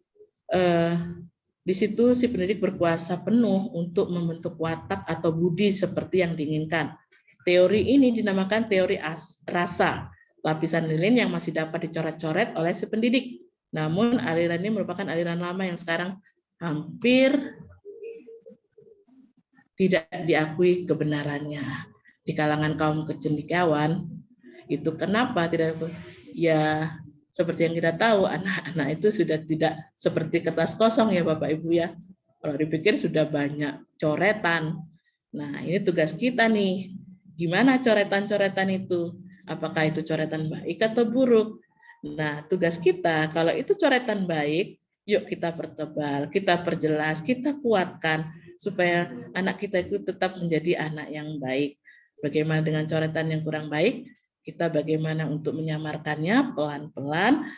di situ si pendidik berkuasa penuh untuk membentuk watak atau budi seperti yang diinginkan. Teori ini dinamakan teori rasa, lapisan lilin yang masih dapat dicoret-coret oleh si pendidik. Namun aliran ini merupakan aliran lama yang sekarang hampir tidak diakui kebenarannya di kalangan kaum kecendekiawan. Itu kenapa tidak? Ya, seperti yang kita tahu, anak-anak itu sudah tidak seperti kertas kosong ya Bapak Ibu ya. Kalau dipikir sudah banyak coretan. Nah, ini tugas kita nih. Gimana coretan-coretan itu? Apakah itu coretan baik atau buruk? Nah, tugas kita kalau itu coretan baik, yuk kita pertebal, kita perjelas, kita kuatkan supaya anak kita itu tetap menjadi anak yang baik. Bagaimana dengan coretan yang kurang baik? Kita bagaimana untuk menyamarkannya pelan-pelan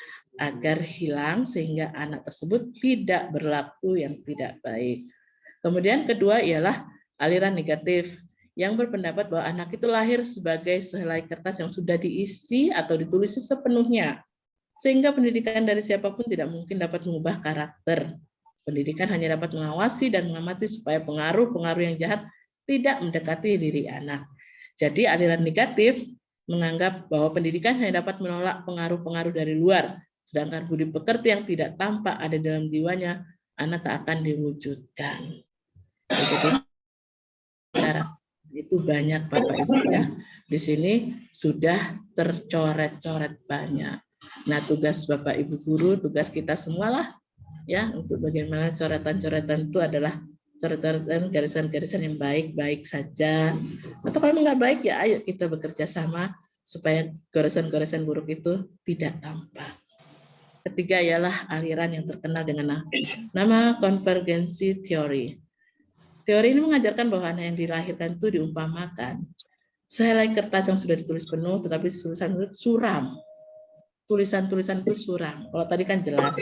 agar hilang sehingga anak tersebut tidak berlaku yang tidak baik. Kemudian kedua ialah aliran negatif yang berpendapat bahwa anak itu lahir sebagai sehelai kertas yang sudah diisi atau ditulis sepenuhnya. Sehingga pendidikan dari siapapun tidak mungkin dapat mengubah karakter. Pendidikan hanya dapat mengawasi dan mengamati supaya pengaruh-pengaruh yang jahat tidak mendekati diri anak. Jadi aliran negatif menganggap bahwa pendidikan hanya dapat menolak pengaruh-pengaruh dari luar, sedangkan budi pekerti yang tidak tampak ada dalam jiwanya, anak tak akan diwujudkan. Jadi itu banyak Bapak Ibu ya. Di sini sudah tercoret-coret banyak. Nah, tugas Bapak Ibu guru, tugas kita semualah ya untuk bagaimana coretan-coretan itu adalah coretan garisan-garisan yang baik-baik saja. Atau kalau nggak baik ya ayo kita bekerja sama supaya garisan-garisan buruk itu tidak tampak. Ketiga ialah aliran yang terkenal dengan nama konvergensi teori. Teori ini mengajarkan bahwa anak yang dilahirkan itu diumpamakan sehelai kertas yang sudah ditulis penuh, tetapi tulisan itu suram. Tulisan-tulisan itu suram. Kalau tadi kan jelas,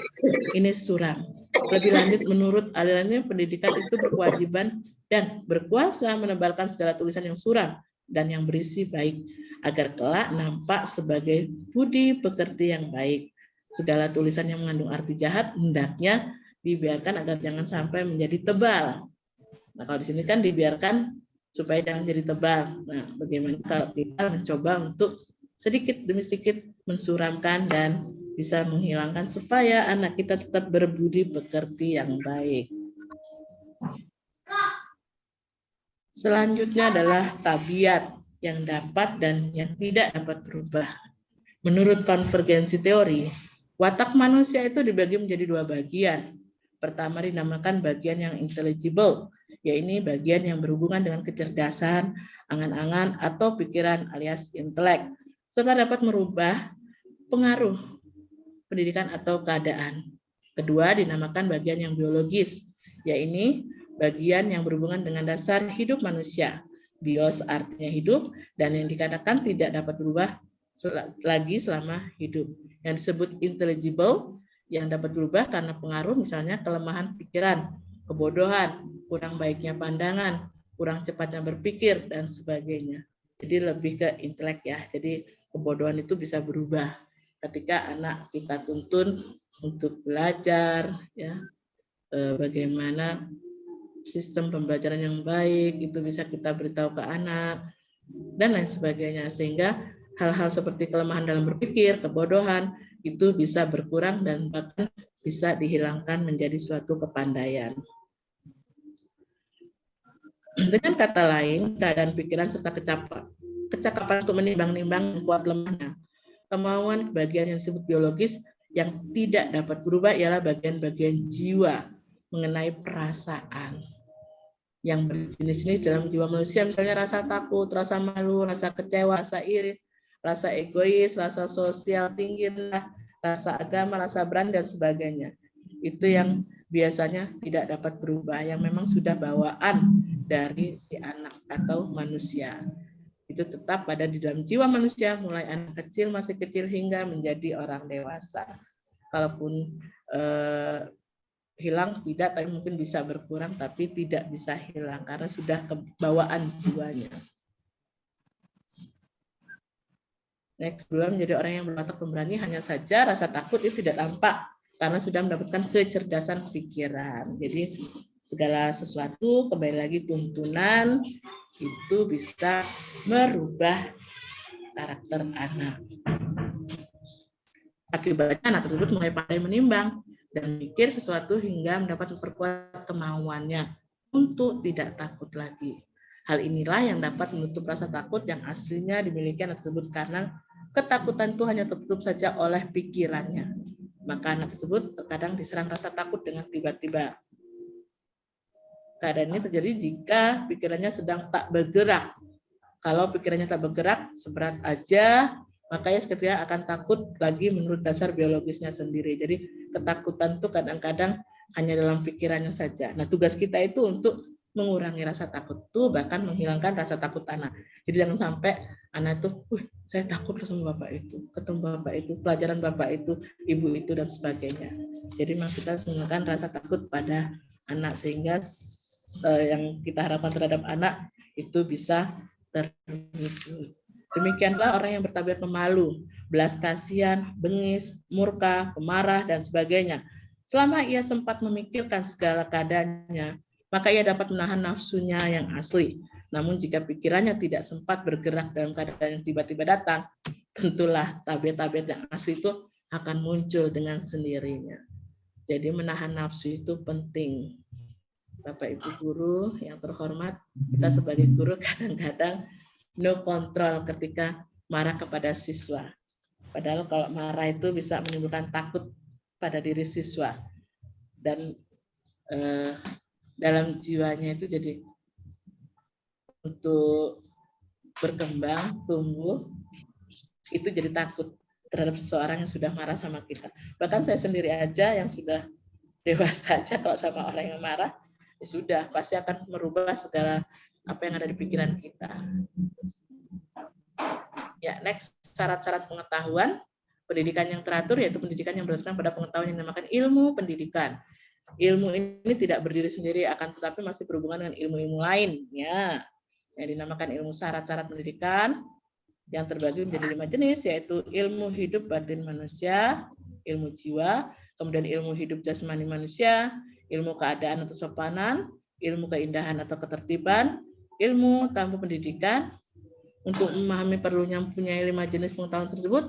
ini suram. Lebih lanjut, menurut alirannya pendidikan itu berkewajiban dan berkuasa menebalkan segala tulisan yang suram dan yang berisi baik, agar kelak nampak sebagai budi pekerti yang baik. Segala tulisan yang mengandung arti jahat hendaknya dibiarkan agar jangan sampai menjadi tebal. Nah, kalau di sini kan dibiarkan supaya jangan jadi tebal. Nah, bagaimana kalau kita mencoba untuk sedikit demi sedikit mensuramkan dan bisa menghilangkan supaya anak kita tetap berbudi pekerti yang baik. Selanjutnya adalah tabiat yang dapat dan yang tidak dapat berubah. Menurut konvergensi teori, watak manusia itu dibagi menjadi dua bagian. Pertama dinamakan bagian yang intelligible, yaitu bagian yang berhubungan dengan kecerdasan, angan-angan, atau pikiran alias intelek, serta dapat merubah pengaruh pendidikan atau keadaan. Kedua dinamakan bagian yang biologis, yaitu bagian yang berhubungan dengan dasar hidup manusia. Bios artinya hidup, dan yang dikatakan tidak dapat berubah lagi selama hidup. Yang disebut intelligible, yang dapat berubah karena pengaruh misalnya kelemahan pikiran, kebodohan, kurang baiknya pandangan, kurang cepatnya berpikir, dan sebagainya. Jadi lebih ke intelek ya. Jadi kebodohan itu bisa berubah ketika anak kita tuntun untuk belajar, ya, bagaimana sistem pembelajaran yang baik itu bisa kita beritahu ke anak dan lain sebagainya, sehingga hal-hal seperti kelemahan dalam berpikir, kebodohan itu bisa berkurang dan bahkan bisa dihilangkan menjadi suatu kepandaian. Dengan kata lain, keadaan pikiran serta kecakapan untuk menimbang-nimbang kuat lemahnya. Kemauan bagian yang disebut biologis yang tidak dapat berubah ialah bagian-bagian jiwa mengenai perasaan yang berjenis-jenis dalam jiwa manusia, misalnya rasa takut, rasa malu, rasa kecewa, rasa iri, rasa egois, rasa sosial tinggi, rasa agama, rasa berani, dan sebagainya. Itu yang biasanya tidak dapat berubah, yang memang sudah bawaan dari si anak atau manusia. Itu tetap ada di dalam jiwa manusia, mulai anak kecil, masih kecil, hingga menjadi orang dewasa. Kalaupun hilang tidak, tapi mungkin bisa berkurang, tapi tidak bisa hilang karena sudah kebawaan jiwanya. Next, belum menjadi orang yang berwatak pemberani, hanya saja rasa takut itu tidak tampak karena sudah mendapatkan kecerdasan pikiran. Jadi segala sesuatu, kembali lagi tuntunan, itu bisa merubah karakter anak. Akibatnya anak tersebut mulai pandai menimbang dan mikir sesuatu hingga mendapat memperkuat kemauannya untuk tidak takut lagi. Hal inilah yang dapat menutup rasa takut yang aslinya dimiliki anak tersebut karena ketakutan itu hanya tertutup saja oleh pikirannya. Maka anak tersebut terkadang diserang rasa takut dengan tiba-tiba. Keadaan ini terjadi jika pikirannya sedang tak bergerak. Kalau pikirannya tak bergerak, seberat aja, makanya seketika akan takut lagi menurut dasar biologisnya sendiri. Jadi ketakutan itu kadang-kadang hanya dalam pikirannya saja. Nah, tugas kita itu untuk mengurangi rasa takut itu, bahkan menghilangkan rasa takut anak. Jadi jangan sampai anak itu, saya takut sama bapak itu, ketemu bapak itu, pelajaran bapak itu, ibu itu, dan sebagainya. Jadi memang kita harus menghilangkan rasa takut pada anak sehingga yang kita harapkan terhadap anak itu bisa terwujud. Demikianlah orang yang bertabiat pemalu, belas kasihan, bengis, murka, pemarah, dan sebagainya. Selama ia sempat memikirkan segala keadaannya, maka ia dapat menahan nafsunya yang asli. Namun jika pikirannya tidak sempat bergerak dalam keadaan yang tiba-tiba datang, tentulah tabiat-tabiat yang asli itu akan muncul dengan sendirinya. Jadi menahan nafsu itu penting. Bapak Ibu guru yang terhormat, kita sebagai guru kadang-kadang no kontrol ketika marah kepada siswa. Padahal kalau marah itu bisa menimbulkan takut pada diri siswa. Dan dalam jiwanya itu jadi untuk berkembang, tumbuh, itu jadi takut terhadap seseorang yang sudah marah sama kita. Bahkan saya sendiri aja yang sudah dewasa aja kalau sama orang yang marah, ya sudah, pasti akan merubah segala apa yang ada di pikiran kita. Ya, next, syarat-syarat pengetahuan. Pendidikan yang teratur yaitu pendidikan yang berdasarkan pada pengetahuan yang dinamakan ilmu pendidikan. Ilmu ini tidak berdiri sendiri, akan tetapi masih berhubungan dengan ilmu-ilmu lainnya yang dinamakan ilmu syarat-syarat pendidikan yang terbagi menjadi 5 jenis, yaitu ilmu hidup batin manusia, ilmu jiwa, kemudian ilmu hidup jasmani manusia, ilmu keadaan atau sopanan, ilmu keindahan atau ketertiban, ilmu tamu pendidikan. Untuk memahami perlunya mempunyai 5 jenis pengetahuan tersebut,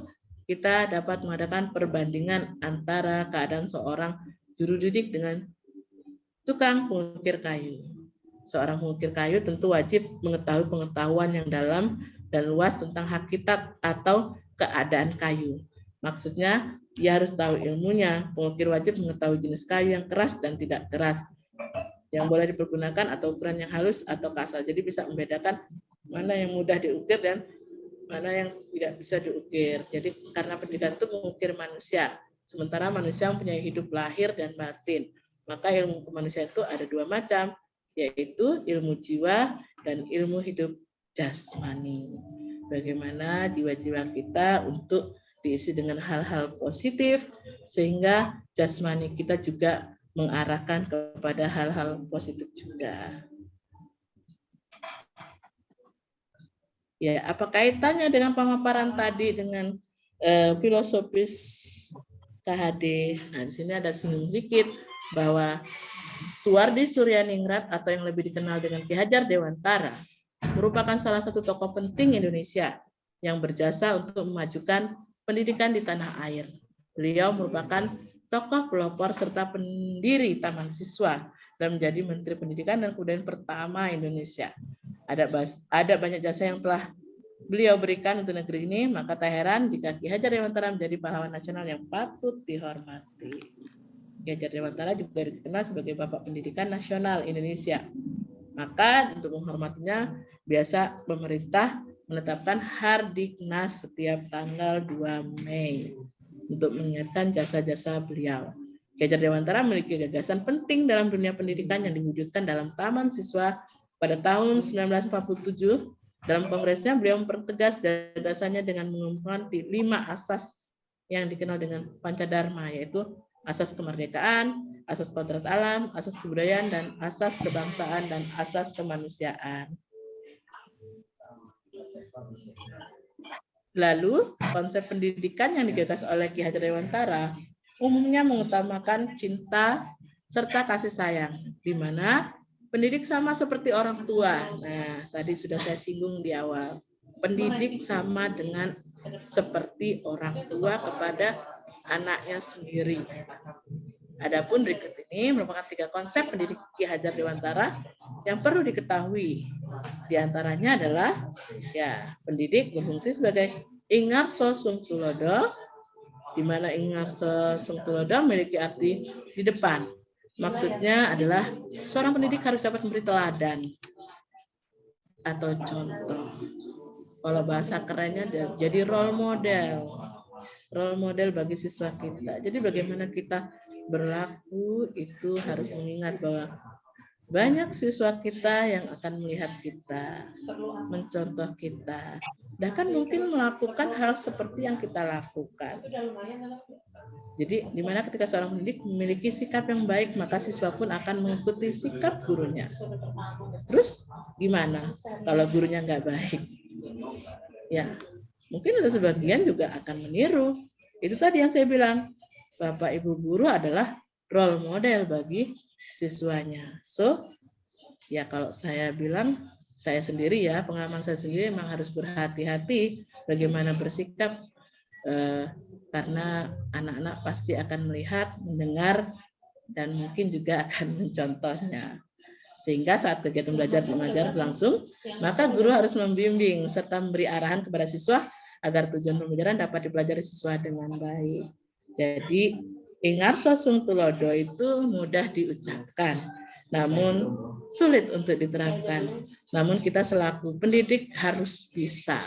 kita dapat mengadakan perbandingan antara keadaan seorang juru didik dengan tukang pengukir kayu. Seorang pengukir kayu tentu wajib mengetahui pengetahuan yang dalam dan luas tentang hakikat atau keadaan kayu. Maksudnya, dia harus tahu ilmunya. Pengukir wajib mengetahui jenis kayu yang keras dan tidak keras, yang boleh dipergunakan atau ukuran yang halus atau kasar. Jadi bisa membedakan mana yang mudah diukir dan mana yang tidak bisa diukir. Jadi karena pendidikan itu mengukir manusia, sementara manusia mempunyai hidup lahir dan batin. Maka ilmu kemanusiaan itu ada 2 macam, yaitu ilmu jiwa dan ilmu hidup jasmani. Bagaimana jiwa-jiwa kita untuk diisi dengan hal-hal positif, sehingga jasmani kita juga mengarahkan kepada hal-hal positif juga. Ya, apa kaitannya dengan pemaparan tadi dengan filosofis KHD? Nah, di sini ada singgung sedikit bahwa Suwardi Suryaningrat atau yang lebih dikenal dengan Ki Hajar Dewantara merupakan salah satu tokoh penting Indonesia yang berjasa untuk memajukan pendidikan di tanah air. Beliau merupakan tokoh pelopor serta pendiri Taman Siswa dan menjadi Menteri Pendidikan dan Kebudayaan pertama Indonesia. Ada banyak jasa yang telah beliau berikan untuk negeri ini, maka tak heran jika Ki Hajar Dewantara menjadi pahlawan nasional yang patut dihormati. Ki Hajar Dewantara juga dikenal sebagai Bapak Pendidikan Nasional Indonesia. Maka untuk menghormatinya, biasa pemerintah menetapkan Hardiknas setiap tanggal 2 Mei untuk mengingatkan jasa-jasa beliau. Ki Hajar Dewantara memiliki gagasan penting dalam dunia pendidikan yang diwujudkan dalam Taman Siswa pada tahun 1947. Dalam kongresnya, beliau mempertegas gagasannya dengan mengumpulkan 5 asas yang dikenal dengan Pancadharma, yaitu asas kemerdekaan, asas kodrat alam, asas kebudayaan, dan asas kebangsaan dan asas kemanusiaan. Lalu, konsep pendidikan yang digagas oleh Ki Hajar Dewantara umumnya mengutamakan cinta serta kasih sayang, di mana pendidik sama seperti orang tua. Nah, tadi sudah saya singgung di awal. Pendidik sama dengan seperti orang tua kepada anaknya sendiri. Adapun berikut ini merupakan 3 konsep pendidik Ki Hajar Dewantara yang perlu diketahui. Di antaranya adalah ya, pendidik berfungsi sebagai ingarso sung tulodo, di mana ingarso sung tulodo memiliki arti di depan. Maksudnya adalah seorang pendidik harus dapat memberi teladan atau contoh. Kalau bahasa kerennya jadi role model bagi siswa kita. Jadi bagaimana kita berlaku itu harus mengingat bahwa banyak siswa kita yang akan melihat kita, mencontoh kita, bahkan mungkin melakukan hal seperti yang kita lakukan. Jadi di mana ketika seorang pendidik memiliki sikap yang baik, maka siswa pun akan mengikuti sikap gurunya. Terus gimana kalau gurunya nggak baik? Ya, mungkin ada sebagian juga akan meniru. Itu tadi yang saya bilang, Bapak Ibu guru adalah role model bagi siswanya. So, ya kalau saya bilang, saya sendiri ya, pengalaman saya sendiri memang harus berhati-hati bagaimana bersikap, karena anak-anak pasti akan melihat, mendengar, dan mungkin juga akan mencontohnya. Sehingga saat kegiatan belajar mengajar berlangsung, maka guru harus membimbing serta memberi arahan kepada siswa agar tujuan pembelajaran dapat dipelajari siswa dengan baik. Jadi, ingarso sung tulodo itu mudah diucapkan, namun sulit untuk diterapkan. Namun kita selaku pendidik harus bisa,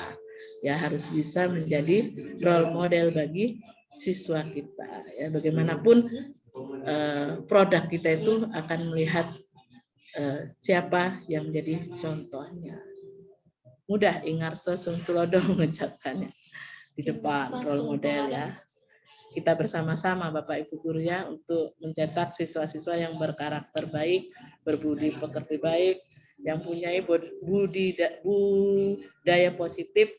ya harus bisa menjadi role model bagi siswa kita. Ya, bagaimanapun produk kita itu akan melihat siapa yang menjadi contohnya. Mudah ingarso sung tulodo mengucapkannya di depan role model ya. Kita bersama-sama Bapak Ibu guru ya untuk mencetak siswa-siswa yang berkarakter baik, berbudi pekerti baik, yang punya budaya positif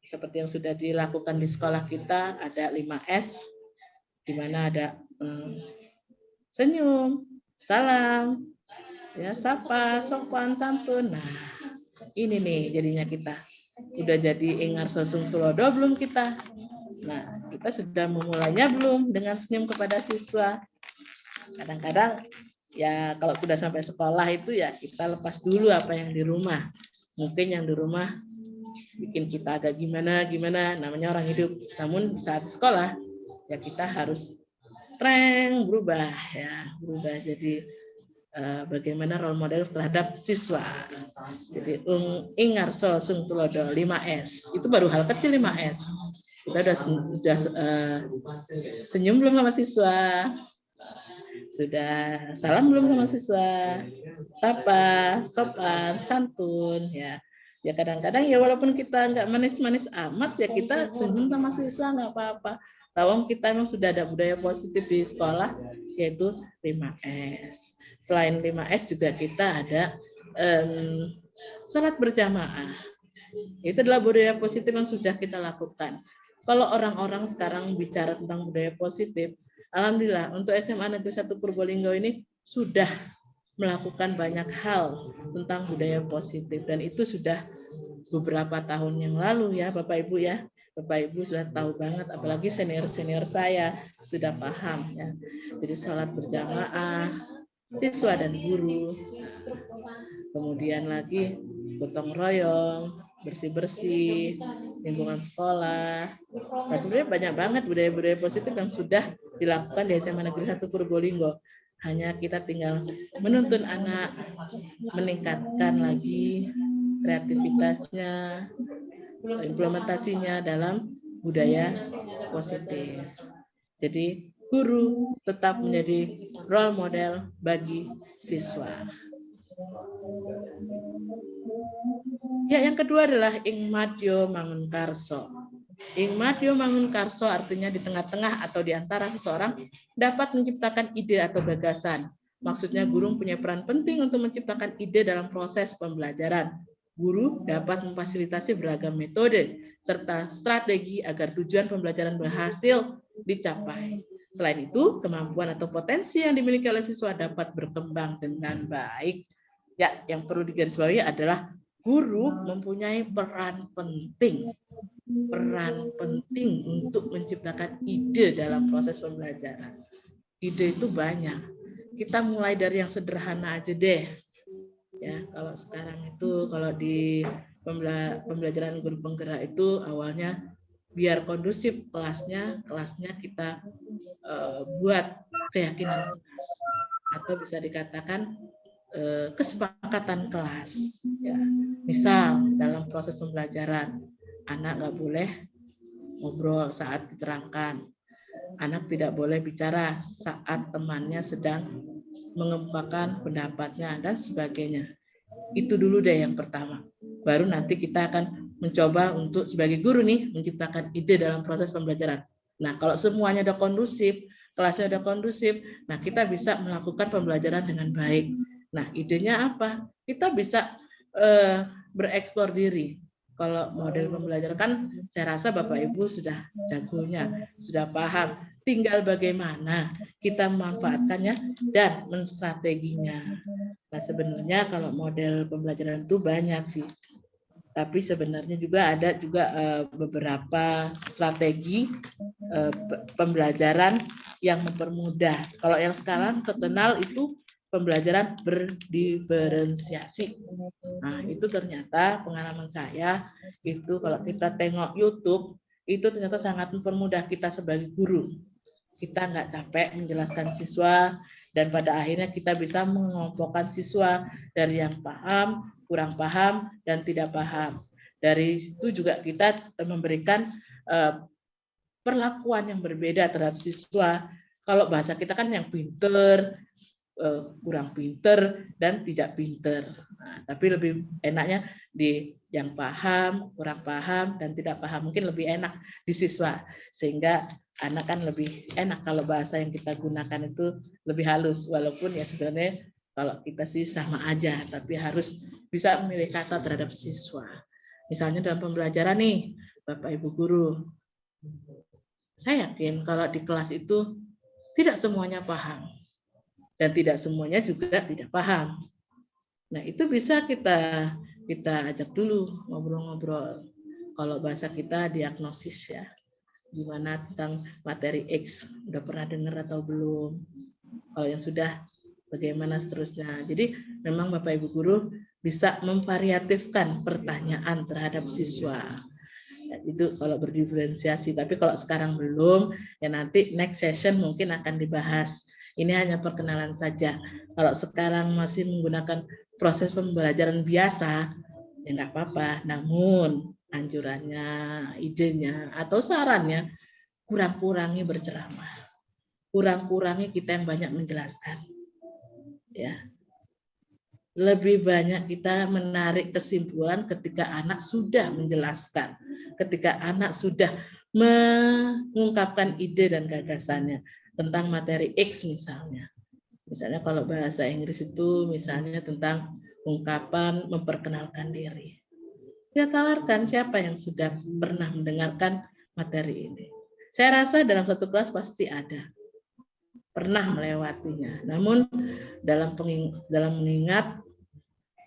seperti yang sudah dilakukan di sekolah kita. Ada 5S, di mana ada senyum, salam, ya, sapa, sopan, santun. Nah, ini nih jadinya kita. Udah jadi ingarso sung tulodo belum kita? Nah, kita sudah memulainya belum dengan senyum kepada siswa? Kadang-kadang ya kalau sudah sampai sekolah itu ya kita lepas dulu apa yang di rumah. Mungkin yang di rumah bikin kita agak gimana, namanya orang hidup. Namun saat sekolah ya kita harus berubah ya, berubah jadi bagaimana role model terhadap siswa. Jadi ingarso sung tulodo 5S. Itu baru hal kecil 5S. Kita sudah senyum belum sama siswa? Sudah salam belum sama siswa? Sapa, sopan, santun ya. Ya kadang-kadang ya walaupun kita nggak manis-manis amat ya kita senyum sama siswa nggak apa-apa. Tawang kita memang sudah ada budaya positif di sekolah yaitu 5S. Selain 5S juga kita ada sholat berjamaah. Itu adalah budaya positif yang sudah kita lakukan. Kalau orang-orang sekarang bicara tentang budaya positif, alhamdulillah untuk SMA Negeri 1 Purbolinggo ini sudah melakukan banyak hal tentang budaya positif dan itu sudah beberapa tahun yang lalu ya Bapak Ibu ya. Bapak Ibu sudah tahu banget, apalagi senior-senior saya sudah paham ya. Jadi sholat berjamaah, siswa dan guru, kemudian lagi gotong royong, bersih-bersih, lingkungan sekolah. Nah, sebenarnya banyak banget budaya-budaya positif yang sudah dilakukan di SMA Negeri 1 Purbolinggo. Hanya kita tinggal menuntun anak, meningkatkan lagi kreativitasnya, implementasinya dalam budaya positif. Jadi guru tetap menjadi role model bagi siswa. Ya, yang kedua adalah ing madya mangun karso. Ing madyo mangun karso artinya di tengah-tengah atau di antara seseorang dapat menciptakan ide atau gagasan. Maksudnya guru punya peran penting untuk menciptakan ide dalam proses pembelajaran. Guru dapat memfasilitasi beragam metode serta strategi agar tujuan pembelajaran berhasil dicapai. Selain itu, kemampuan atau potensi yang dimiliki oleh siswa dapat berkembang dengan baik. Ya, yang perlu digarisbawahi adalah guru mempunyai peran penting untuk menciptakan ide dalam proses pembelajaran. Ide itu banyak. Kita mulai dari yang sederhana aja deh. Ya, kalau sekarang itu kalau di pembelajaran guru penggerak itu awalnya biar kondusif kelasnya kita buat keyakinan kelas atau bisa dikatakan kesepakatan kelas. Ya, misal dalam proses pembelajaran anak nggak boleh ngobrol saat diterangkan. Anak tidak boleh bicara saat temannya sedang mengemukakan pendapatnya dan sebagainya. Itu dulu deh yang pertama. Baru nanti kita akan mencoba untuk sebagai guru nih menciptakan ide dalam proses pembelajaran. Nah, kalau semuanya udah kondusif, kelasnya udah kondusif, nah kita bisa melakukan pembelajaran dengan baik. Nah, idenya apa? Kita bisa bereksplor diri. Kalau model pembelajaran kan saya rasa Bapak Ibu sudah jagonya, sudah paham. Tinggal bagaimana kita memanfaatkannya dan menstrateginya. Nah, sebenarnya kalau model pembelajaran itu banyak sih. Tapi sebenarnya juga ada beberapa strategi pembelajaran yang mempermudah. Kalau yang sekarang terkenal itu pembelajaran berdiferensiasi. Nah, itu ternyata pengalaman saya itu kalau kita tengok YouTube itu ternyata sangat mempermudah kita sebagai guru. Kita nggak capek menjelaskan siswa dan pada akhirnya kita bisa mengelompokkan siswa dari yang paham, kurang paham, dan tidak paham. Dari situ juga kita memberikan perlakuan yang berbeda terhadap siswa. Kalau bahasa kita kan yang pinter, kurang pinter, dan tidak pinter. Nah, tapi lebih enaknya di yang paham, kurang paham, dan tidak paham. Mungkin lebih enak di siswa. Sehingga anak kan lebih enak kalau bahasa yang kita gunakan itu lebih halus. Walaupun ya sebenarnya kalau kita sih sama aja, tapi harus bisa memilih kata terhadap siswa. Misalnya dalam pembelajaran nih, Bapak Ibu Guru, saya yakin kalau di kelas itu tidak semuanya paham. Dan tidak semuanya juga tidak paham. Nah, itu bisa kita ajak dulu ngobrol-ngobrol. Kalau bahasa kita diagnosis ya. Gimana tentang materi X? Udah pernah dengar atau belum? Kalau yang sudah, bagaimana seterusnya? Jadi memang Bapak Ibu Guru bisa memvariatifkan pertanyaan terhadap siswa. Ya, itu kalau berdiferensiasi. Tapi kalau sekarang belum, ya nanti next session mungkin akan dibahas. Ini hanya perkenalan saja. Kalau sekarang masih menggunakan proses pembelajaran biasa, ya nggak apa-apa. Namun anjurannya, idenya, atau sarannya, kurang-kurangi berceramah. Kurang-kurangi kita yang banyak menjelaskan. Ya. Lebih banyak kita menarik kesimpulan ketika anak sudah menjelaskan. Ketika anak sudah mengungkapkan ide dan gagasannya. Tentang materi X misalnya. Misalnya kalau bahasa Inggris itu misalnya tentang ungkapan memperkenalkan diri. Kita tawarkan siapa yang sudah pernah mendengarkan materi ini. Saya rasa dalam satu kelas pasti ada. Pernah melewatinya. Namun dalam mengingat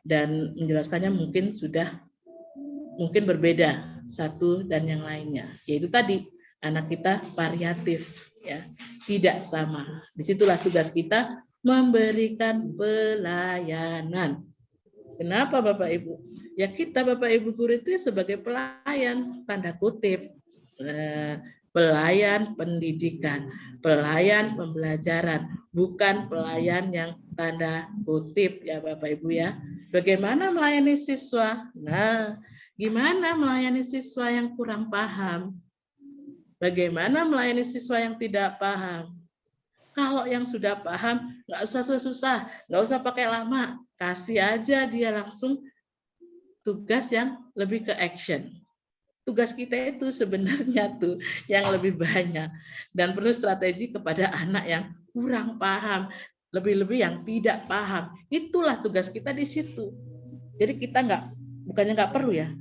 dan menjelaskannya mungkin berbeda satu dan yang lainnya. Yaitu tadi anak kita variatif. Ya, tidak sama. Disitulah tugas kita memberikan pelayanan. Kenapa Bapak Ibu? Ya kita Bapak Ibu Guru itu sebagai pelayan, tanda kutip. Pelayan pendidikan, pelayan pembelajaran, bukan pelayan yang tanda kutip ya Bapak Ibu ya. Bagaimana melayani siswa? Nah, gimana melayani siswa yang kurang paham? Bagaimana melayani siswa yang tidak paham? Kalau yang sudah paham, nggak usah susah-susah, nggak usah pakai lama. Kasih aja dia langsung tugas yang lebih ke action. tugas kita itu sebenarnya tuh yang lebih banyak dan perlu strategi kepada anak yang kurang paham, lebih-lebih yang tidak paham. Itulah tugas kita di situ. Jadi kita bukannya nggak perlu ya,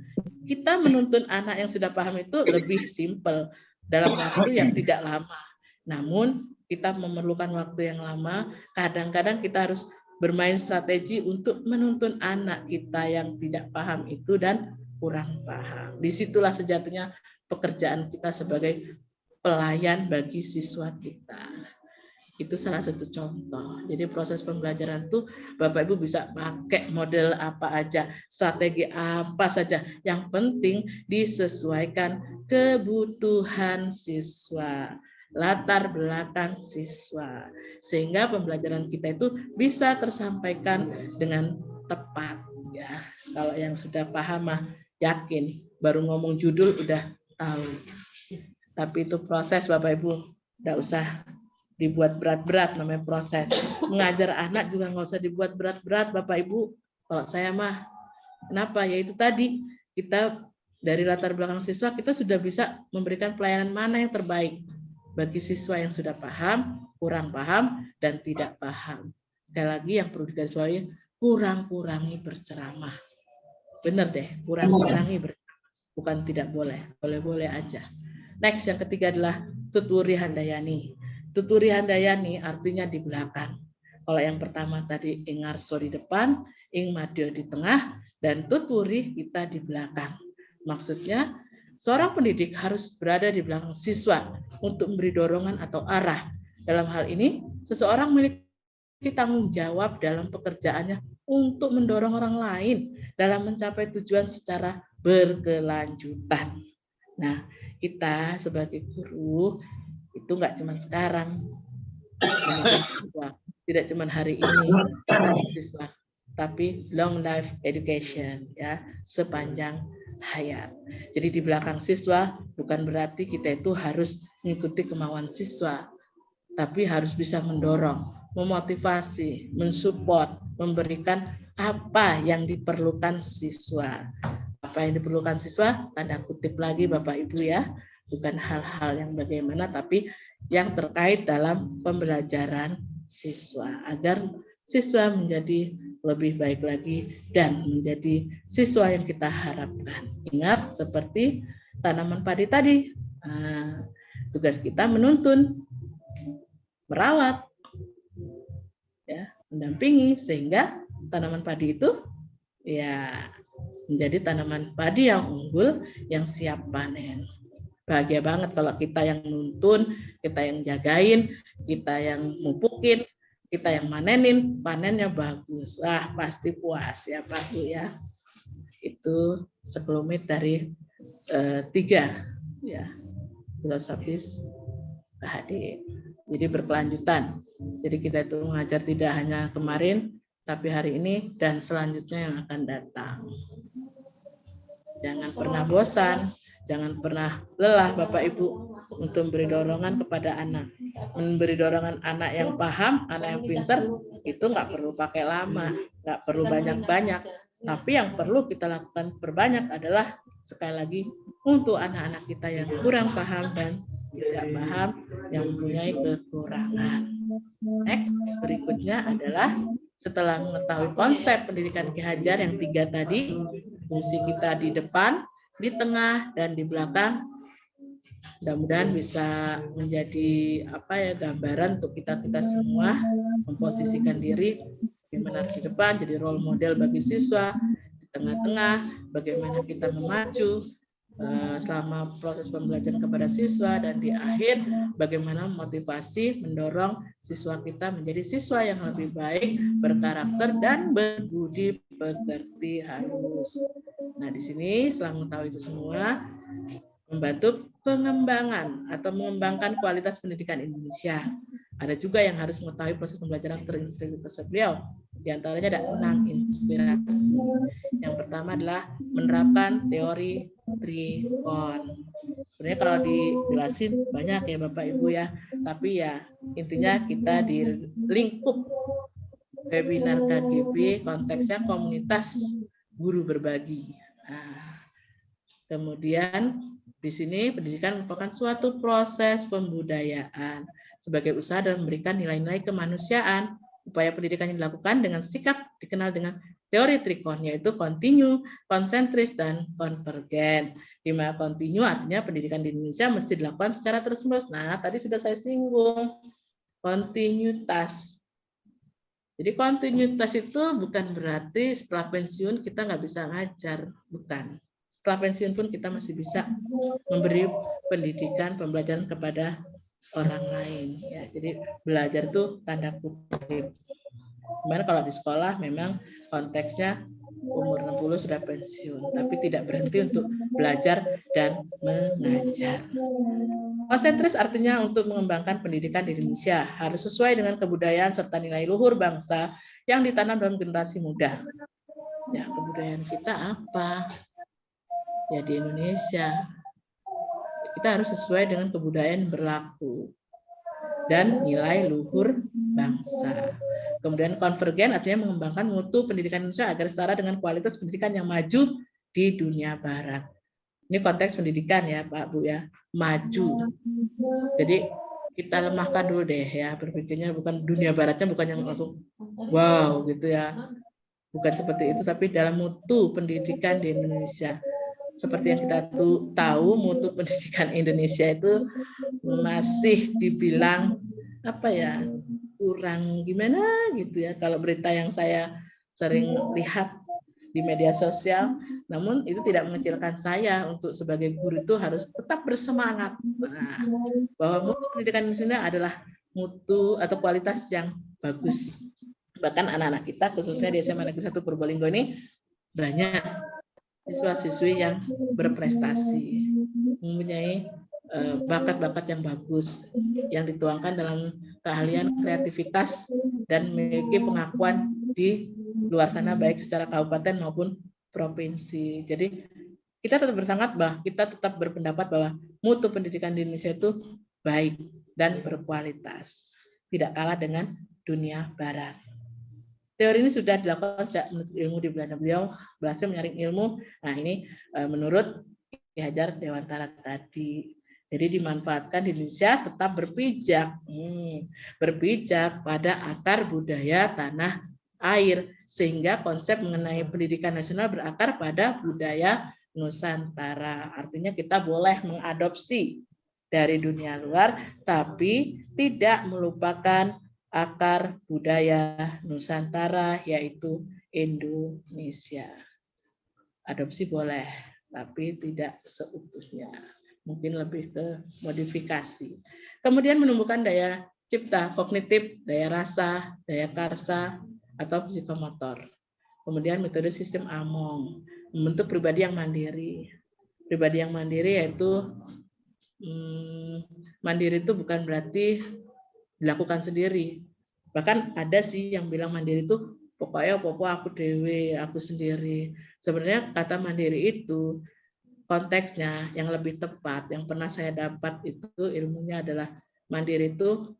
kita menuntun anak yang sudah paham itu lebih simpel dalam waktu yang tidak lama. Namun kita memerlukan waktu yang lama, kadang-kadang kita harus bermain strategi untuk menuntun anak kita yang tidak paham itu dan kurang paham. Disitulah sejatinya pekerjaan kita sebagai pelayan bagi siswa kita. Itu salah satu contoh. Jadi proses pembelajaran tuh Bapak Ibu bisa pakai model apa aja, strategi apa saja. Yang penting disesuaikan kebutuhan siswa, latar belakang siswa. Sehingga pembelajaran kita itu bisa tersampaikan dengan tepat. Ya, kalau yang sudah paham mah yakin, baru ngomong judul udah tahu. Tapi itu proses Bapak Ibu, nggak usah dibuat berat-berat, namanya proses. Mengajar anak juga nggak usah dibuat berat-berat Bapak Ibu. Kalau saya mah, kenapa? Ya itu tadi, kita dari latar belakang siswa, kita sudah bisa memberikan pelayanan mana yang terbaik bagi siswa yang sudah paham, kurang paham, dan tidak paham. Sekali lagi yang perlu digarisbawahi, kurang-kurangi berceramah. Benar deh, kurang-kurangi berceramah. Bukan tidak boleh, boleh-boleh aja. Next, yang ketiga adalah tuturi handayani. Tuturi handayani artinya di belakang. Kalau yang pertama tadi ing ngarso di depan, ing madya di tengah, dan tuturi kita di belakang. Maksudnya seorang pendidik harus berada di belakang siswa untuk memberi dorongan atau arah. Dalam hal ini, seseorang memiliki tanggung jawab dalam pekerjaannya untuk mendorong orang lain dalam mencapai tujuan secara berkelanjutan. Nah, kita sebagai guru itu nggak cuma sekarang, tidak cuma hari ini siswa, tapi long life education, ya, sepanjang hayat. Jadi di belakang siswa bukan berarti kita itu harus mengikuti kemauan siswa, tapi harus bisa mendorong, memotivasi, mensupport, memberikan apa yang diperlukan siswa. Apa yang diperlukan siswa, tanda kutip lagi Bapak Ibu ya, bukan hal-hal yang bagaimana, tapi yang terkait dalam pembelajaran siswa, agar siswa menjadi lebih baik lagi dan menjadi siswa yang kita harapkan. Ingat seperti tanaman padi tadi, tugas kita menuntun, merawat, ya, mendampingi sehingga tanaman padi itu ya menjadi tanaman padi yang unggul, yang siap panen. Bahagia banget kalau kita yang nuntun, kita yang jagain, kita yang mupukin, kita yang manenin, panennya bagus. Pasti puas ya Pak Bu ya. Itu sekelumit dari 3 ya filosofis KHD. Jadi berkelanjutan. Jadi kita itu mengajar tidak hanya kemarin, tapi hari ini dan selanjutnya yang akan datang. Jangan pernah bosan. Jangan pernah lelah Bapak Ibu untuk memberi dorongan kepada anak. Memberi dorongan anak yang paham, anak yang pintar, itu nggak perlu pakai lama, nggak perlu banyak-banyak. Tapi yang perlu kita lakukan perbanyak adalah sekali lagi untuk anak-anak kita yang kurang paham dan tidak paham, yang mempunyai kekurangan. Next, berikutnya adalah setelah mengetahui konsep pendidikan Ki Hajar yang 3 tadi, fungsi kita di depan, di tengah dan di belakang, mudah-mudahan bisa menjadi gambaran untuk kita semua memposisikan diri bagaimana harus di depan, jadi role model bagi siswa, di tengah-tengah bagaimana kita memacu selama proses pembelajaran kepada siswa, dan di akhir bagaimana motivasi mendorong siswa kita menjadi siswa yang lebih baik, berkarakter dan berbudi pekerti halus. Nah, di sini setelah mengetahui itu semua, membantu pengembangan atau mengembangkan kualitas pendidikan Indonesia. Ada juga yang harus mengetahui proses pembelajaran terinspirasi beliau. Di antaranya ada 6 inspirasi. Yang pertama adalah menerapkan teori trikon. Sebenarnya kalau dijelasin banyak ya Bapak Ibu ya, tapi ya intinya kita di lingkup webinar KGB konteksnya komunitas guru berbagi. Nah, Kemudian di sini pendidikan merupakan suatu proses pembudayaan sebagai usaha dalam memberikan nilai-nilai kemanusiaan. Upaya pendidikan yang dilakukan dengan sikap dikenal dengan teori trikon, yaitu kontinu, konsentris, dan konvergen. Di mana kontinu artinya pendidikan di Indonesia mesti dilakukan secara terus-menerus. Nah, tadi sudah saya singgung kontinuitas. Jadi kontinuitas itu bukan berarti setelah pensiun kita nggak bisa ngajar, bukan. Setelah pensiun pun kita masih bisa memberi pendidikan, pembelajaran kepada orang lain. Ya, jadi belajar itu tanda kutip. Gimana kalau di sekolah memang konteksnya umur 60 sudah pensiun, tapi tidak berhenti untuk belajar dan mengajar. Konsentris artinya untuk mengembangkan pendidikan di Indonesia harus sesuai dengan kebudayaan serta nilai luhur bangsa yang ditanam dalam generasi muda. Ya, kebudayaan kita apa? Ya, di Indonesia kita harus sesuai dengan kebudayaan yang berlaku dan nilai luhur bangsa. Kemudian konvergen artinya mengembangkan mutu pendidikan Indonesia agar setara dengan kualitas pendidikan yang maju di dunia barat. Ini konteks pendidikan ya Pak Bu ya, maju. Jadi kita lemahkan dulu deh ya, berpikirnya bukan dunia baratnya, bukan yang langsung wow gitu ya. Bukan seperti itu, tapi dalam mutu pendidikan di Indonesia. Seperti yang kita tahu, mutu pendidikan Indonesia itu masih dibilang apa ya, kurang gimana gitu ya. Kalau berita yang saya sering lihat di media sosial, namun itu tidak mengecilkan saya untuk sebagai guru itu harus tetap bersemangat. Nah, bahwa mutu pendidikan Indonesia adalah mutu atau kualitas yang bagus. Bahkan anak-anak kita khususnya di SMA Negeri 1 Purbolinggo ini banyak siswa-siswi yang berprestasi, mempunyai bakat-bakat yang bagus, yang dituangkan dalam keahlian, kreativitas, dan memiliki pengakuan di luar sana baik secara kabupaten maupun provinsi. Jadi kita tetap bersemangat bahwa kita tetap berpendapat bahwa mutu pendidikan di Indonesia itu baik dan berkualitas, tidak kalah dengan dunia barat. Teori ini sudah dilakukan sejak menuntut ilmu di Belanda. Beliau berhasil menyaring ilmu. Nah ini menurut Ki Hajar Dewantara tadi. Jadi dimanfaatkan di Indonesia tetap berpijak, berpijak pada akar budaya tanah air, sehingga konsep mengenai pendidikan nasional berakar pada budaya Nusantara. Artinya kita boleh mengadopsi dari dunia luar, tapi tidak melupakan akar budaya Nusantara, yaitu Indonesia. Adopsi boleh, tapi tidak seutuhnya. Mungkin lebih ke modifikasi. Kemudian menumbuhkan daya cipta, kognitif, daya rasa, daya karsa, atau psikomotor. Kemudian metode sistem Among, membentuk pribadi yang mandiri. Pribadi yang mandiri yaitu mandiri itu bukan berarti dilakukan sendiri. Bahkan ada sih yang bilang mandiri itu pokoknya aku dewe, aku sendiri. Sebenarnya kata mandiri itu konteksnya yang lebih tepat, yang pernah saya dapat itu ilmunya adalah mandiri itu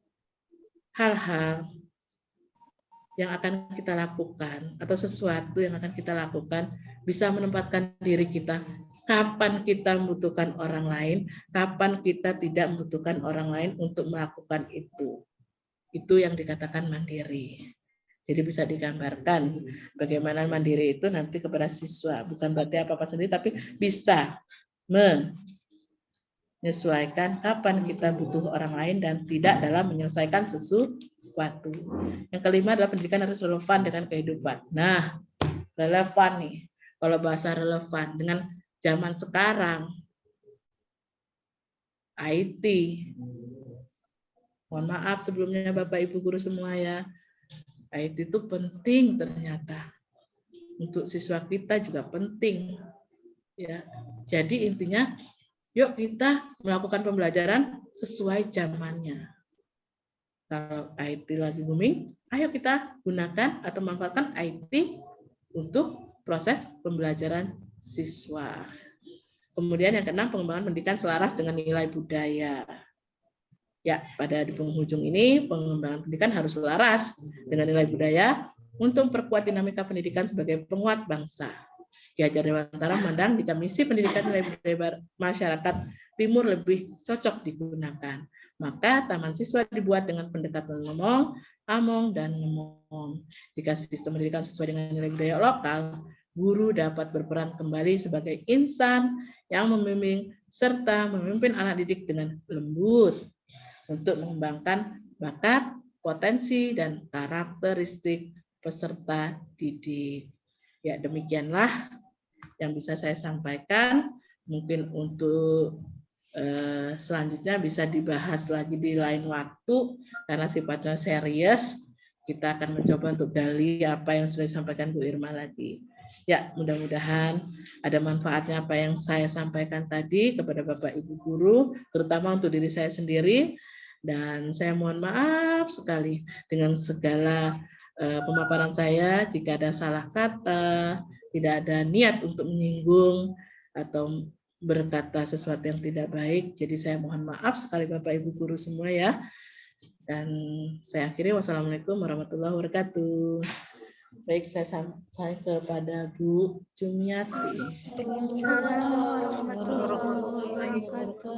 hal-hal yang akan kita lakukan atau sesuatu yang akan kita lakukan bisa menempatkan diri kita kapan kita membutuhkan orang lain, kapan kita tidak membutuhkan orang lain untuk melakukan itu. Itu yang dikatakan mandiri. Jadi bisa digambarkan bagaimana mandiri itu nanti kepada siswa. Bukan berarti apa-apa sendiri, tapi bisa menyesuaikan kapan kita butuh orang lain dan tidak dalam menyelesaikan sesuatu. Yang kelima adalah pendidikan harus relevan dengan kehidupan. Nah, relevan nih. Kalau bahasa relevan dengan zaman sekarang, IT. Mohon maaf sebelumnya Bapak Ibu guru semua ya. IT itu penting ternyata. Untuk siswa kita juga penting. Ya. Jadi intinya yuk kita melakukan pembelajaran sesuai zamannya. Kalau IT lagi booming, ayo kita gunakan atau manfaatkan IT untuk proses pembelajaran siswa. Kemudian yang keenam, pengembangan pendidikan selaras dengan nilai budaya. Ya, pada di penghujung ini pengembangan pendidikan harus selaras dengan nilai budaya untuk memperkuat dinamika pendidikan sebagai penguat bangsa. Ki Hajar Dewantara memandang jika misi pendidikan nilai budaya masyarakat Timur lebih cocok digunakan. Maka taman siswa dibuat dengan pendekatan ngomong, among, dan ngemong. Jika sistem pendidikan sesuai dengan nilai budaya lokal, guru dapat berperan kembali sebagai insan yang membimbing serta memimpin anak didik dengan lembut untuk mengembangkan bakat, potensi, dan karakteristik peserta didik. Ya, demikianlah yang bisa saya sampaikan. Mungkin untuk selanjutnya bisa dibahas lagi di lain waktu karena sifatnya serius. Kita akan mencoba untuk gali apa yang sudah disampaikan Bu Irma lagi. Ya, mudah-mudahan ada manfaatnya apa yang saya sampaikan tadi kepada Bapak Ibu guru, terutama untuk diri saya sendiri. Dan saya mohon maaf sekali dengan segala pemaparan saya jika ada salah kata, tidak ada niat untuk menyinggung atau berkata sesuatu yang tidak baik. Jadi saya mohon maaf sekali Bapak Ibu guru semua ya. Dan saya akhiri, wassalamualaikum warahmatullahi wabarakatuh. Baik, saya kepada Bu Jumiati. Waalaikumsalam warahmatullahi wabarakatuh.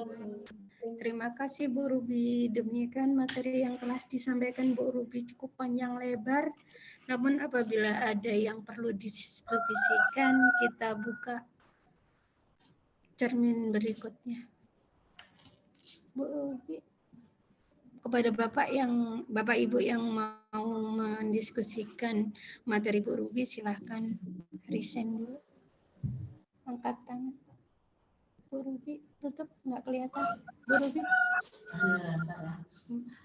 Terima kasih Bu Ruby. Demikian materi yang telah disampaikan Bu Ruby cukup panjang lebar. Namun apabila ada yang perlu didiskusikan, kita buka cermin berikutnya. Bu Ruby, kepada Bapak Ibu yang mau mendiskusikan materi Bu Ruby, silahkan resign dulu. Angkat tangan. Bu Ruby, tutup, nggak kelihatan. Bu Ruby.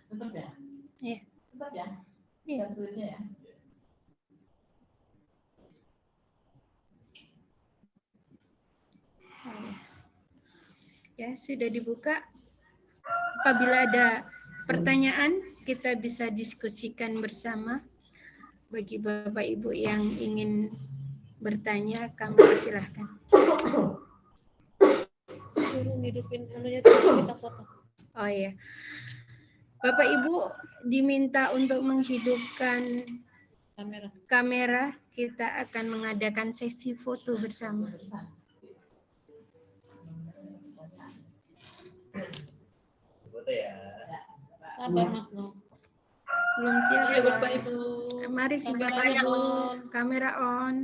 Tetap ya? Iya. Tetap ya? Iya. Hasilnya ya? Ya, sudah dibuka. Apabila ada pertanyaan, kita bisa diskusikan bersama. Bagi Bapak Ibu yang ingin bertanya, kami persilahkan. Suruh hidupin anunya kita foto. Oh iya. Bapak Ibu diminta untuk menghidupkan kamera. Kita akan mengadakan sesi foto bersama. Foto ya. Sabar Mas No. Belum siap Ya Bapak Ibu. Mari Kamera silakan Bu. on. Kamera on.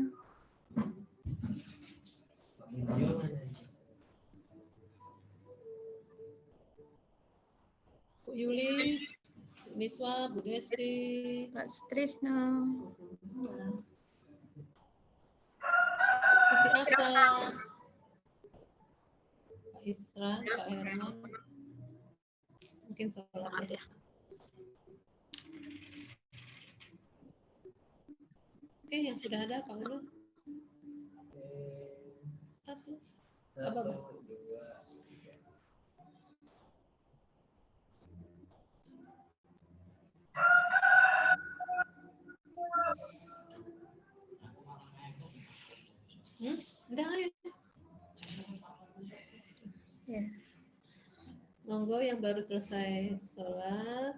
Bu Yuli, Bu Niswa, Bu Desti, Pak Sutrisno. Siti Afsa, Pak Isra, Pak Herman. Mungkin sholat ya. Oke, yang sudah ada Pak Uno. Satu. Apa, Pak? Enggak ya. Ya. Monggo yang baru selesai sholat.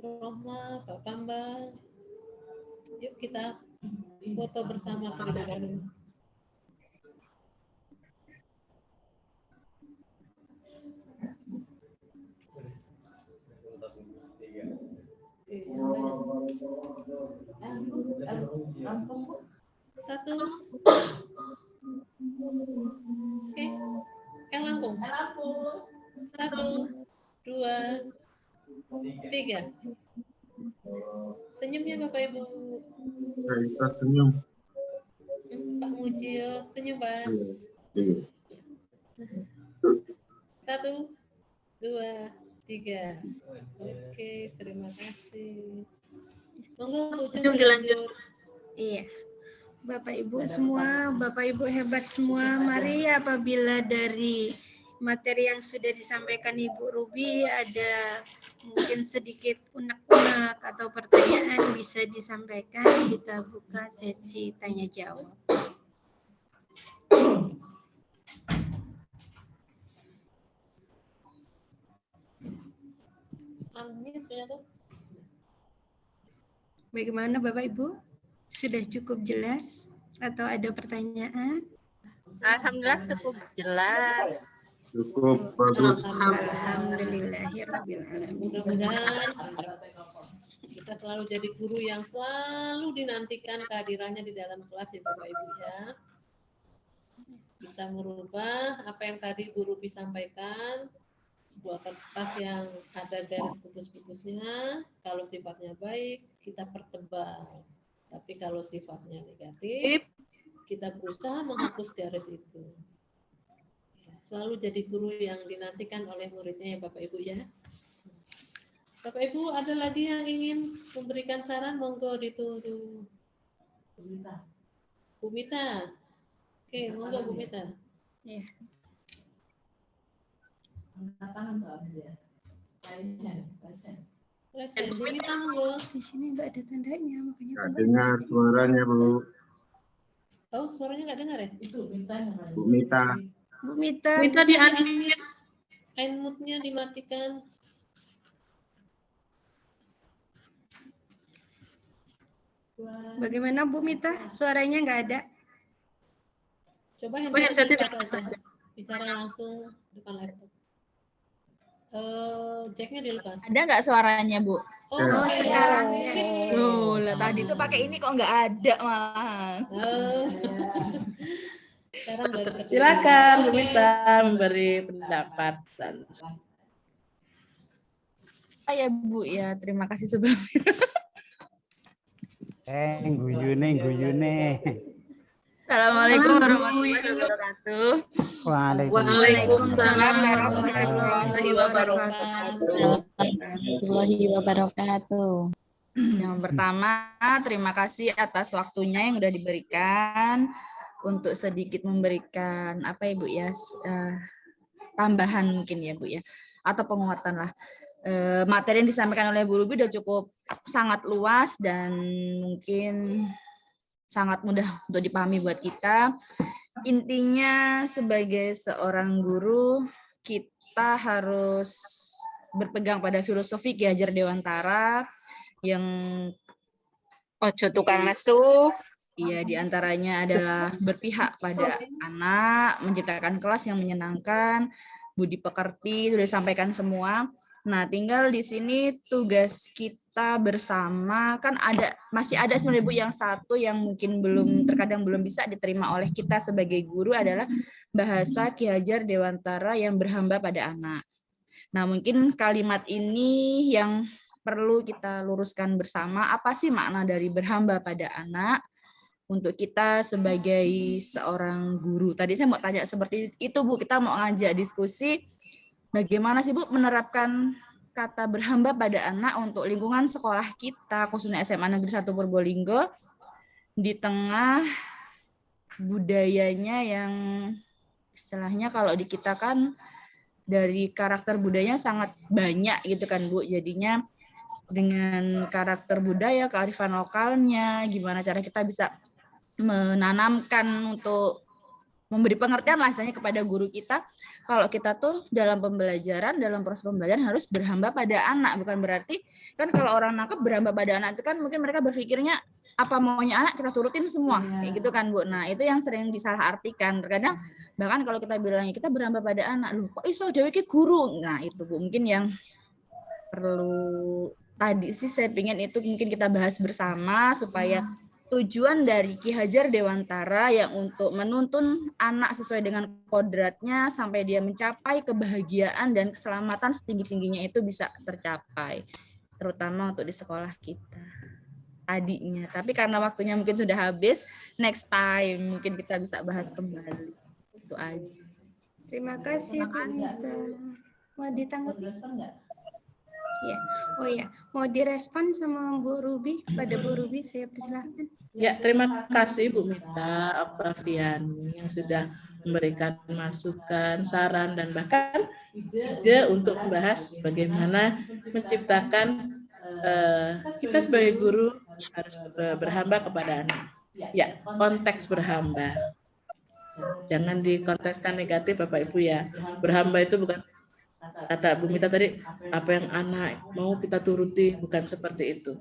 Rohma, Pak Pambang. Yuk kita foto bersama terlebih dahulu. Satu. Oke. Lampung. Satu, dua, tiga. Senyumnya Bapak Ibu. Bisa senyum. Pak Mujio, senyum Pak. Satu, dua, tiga. Oke, terima kasih. Monggo Bu Jum dilanjut. Iya. Bapak Ibu semua, Bapak Ibu hebat semua. Mari apabila dari materi yang sudah disampaikan Ibu Ruby ada mungkin sedikit unek-unek atau pertanyaan bisa disampaikan. Kita buka sesi tanya jawab. Unmute ya tuh. Bagaimana Bapak Ibu? Sudah cukup jelas atau ada pertanyaan? Alhamdulillah cukup jelas. Cukup bagus. Alhamdulillahirrahmanirrahim. Mudah-mudahan kita selalu jadi guru yang selalu dinantikan kehadirannya di dalam kelas ya Bapak Ibu ya. Bisa merubah apa yang tadi guru sampaikan, sebuah kertas yang ada garis putus-putusnya, kalau sifatnya baik kita pertebal. Tapi kalau sifatnya negatif, kita berusaha menghapus garis itu. Selalu jadi guru yang dinantikan oleh muridnya ya Bapak Ibu ya. Bapak Ibu ada lagi yang ingin memberikan saran, monggo ditunggu. Bu Mita. Oke, monggo Bu Mita. Ya. Present. Bu Mita monggo. Di sini nggak ada tandanya, makanya Nggak dengar suaranya, Bu. Oh, suaranya nggak dengar ya? Itu Bu Mita. Bu Mita. Minta di-unmute. Mute-nya dimatikan. Bagaimana Bu Mita? Suaranya nggak ada. Coba headset aja. Bicara langsung depan laptop. Jack-nya dilepas. Ada nggak suaranya, Bu? Oh, sekarang. Loh, lah tadi tuh pakai ini kok nggak ada malah. Sekarang baru ketemu. Silakan Bu Mita memberi pendapat. Ya Bu ya, terima kasih sebelumnya. Guyune. Assalamualaikum warahmatullahi wabarakatuh. Waalaikumsalam warahmatullahi wabarakatuh. Yang pertama, terima kasih atas waktunya yang sudah diberikan untuk sedikit memberikan apa ya Bu ya, tambahan mungkin ya Bu ya, atau penguatan lah. Materi yang disampaikan oleh Bu Ruby sudah cukup sangat luas dan mungkin sangat mudah untuk dipahami buat kita. Intinya sebagai seorang guru, kita harus berpegang pada filosofi Ki Hajar Dewantara yang Ojo tukang masuk. Iya, diantaranya adalah berpihak pada anak, menciptakan kelas yang menyenangkan, budi pekerti, sudah disampaikan semua. Nah, tinggal di sini tugas kita bersama, kan masih ada sebenarnya Bu yang satu yang mungkin terkadang belum bisa diterima oleh kita sebagai guru adalah bahasa Ki Hajar Dewantara yang berhamba pada anak. Nah, mungkin kalimat ini yang perlu kita luruskan bersama, apa sih makna dari berhamba pada anak untuk kita sebagai seorang guru. Tadi saya mau tanya seperti itu Bu, kita mau ngajak diskusi bagaimana sih Bu menerapkan kata berhamba pada anak untuk lingkungan sekolah kita, khususnya SMA Negeri 1 Purbolinggo, di tengah budayanya yang istilahnya kalau di kita kan dari karakter budayanya sangat banyak gitu kan Bu, jadinya dengan karakter budaya, kearifan lokalnya, gimana cara kita bisa menanamkan untuk memberi pengertian lah misalnya kepada guru kita, kalau kita tuh dalam proses pembelajaran harus berhamba pada anak, bukan berarti kan kalau orang nangkep berhamba pada anak itu kan mungkin mereka berpikirnya apa maunya anak kita turutin semua, kayak gitu kan Bu. Nah itu yang sering disalahartikan, terkadang bahkan kalau kita bilangnya kita berhamba pada anak, loh kok iso dewe ki guru, nah itu Bu mungkin yang perlu tadi sih saya pingin itu mungkin kita bahas bersama supaya tujuan dari Ki Hajar Dewantara yang untuk menuntun anak sesuai dengan kodratnya sampai dia mencapai kebahagiaan dan keselamatan setinggi-tingginya itu bisa tercapai, terutama untuk di sekolah kita tadinya. Tapi karena waktunya mungkin sudah habis, next time mungkin kita bisa bahas kembali. Itu aja. Terima kasih Bu Mita. Mau ditanggapi? Ya. Oh ya, mau direspon sama Bu Ruby? Pada Bu Ruby saya persilahkan. Ya, terima kasih Bu Mita Oktaviani yang sudah memberikan masukan, saran, dan bahkan ide untuk membahas bagaimana menciptakan kita sebagai guru harus berhamba kepada anak. Ya, konteks berhamba. Jangan dikontekskan negatif Bapak Ibu ya. Berhamba itu bukan kata Bu Mita tadi, apa yang anak mau kita turuti, bukan seperti itu.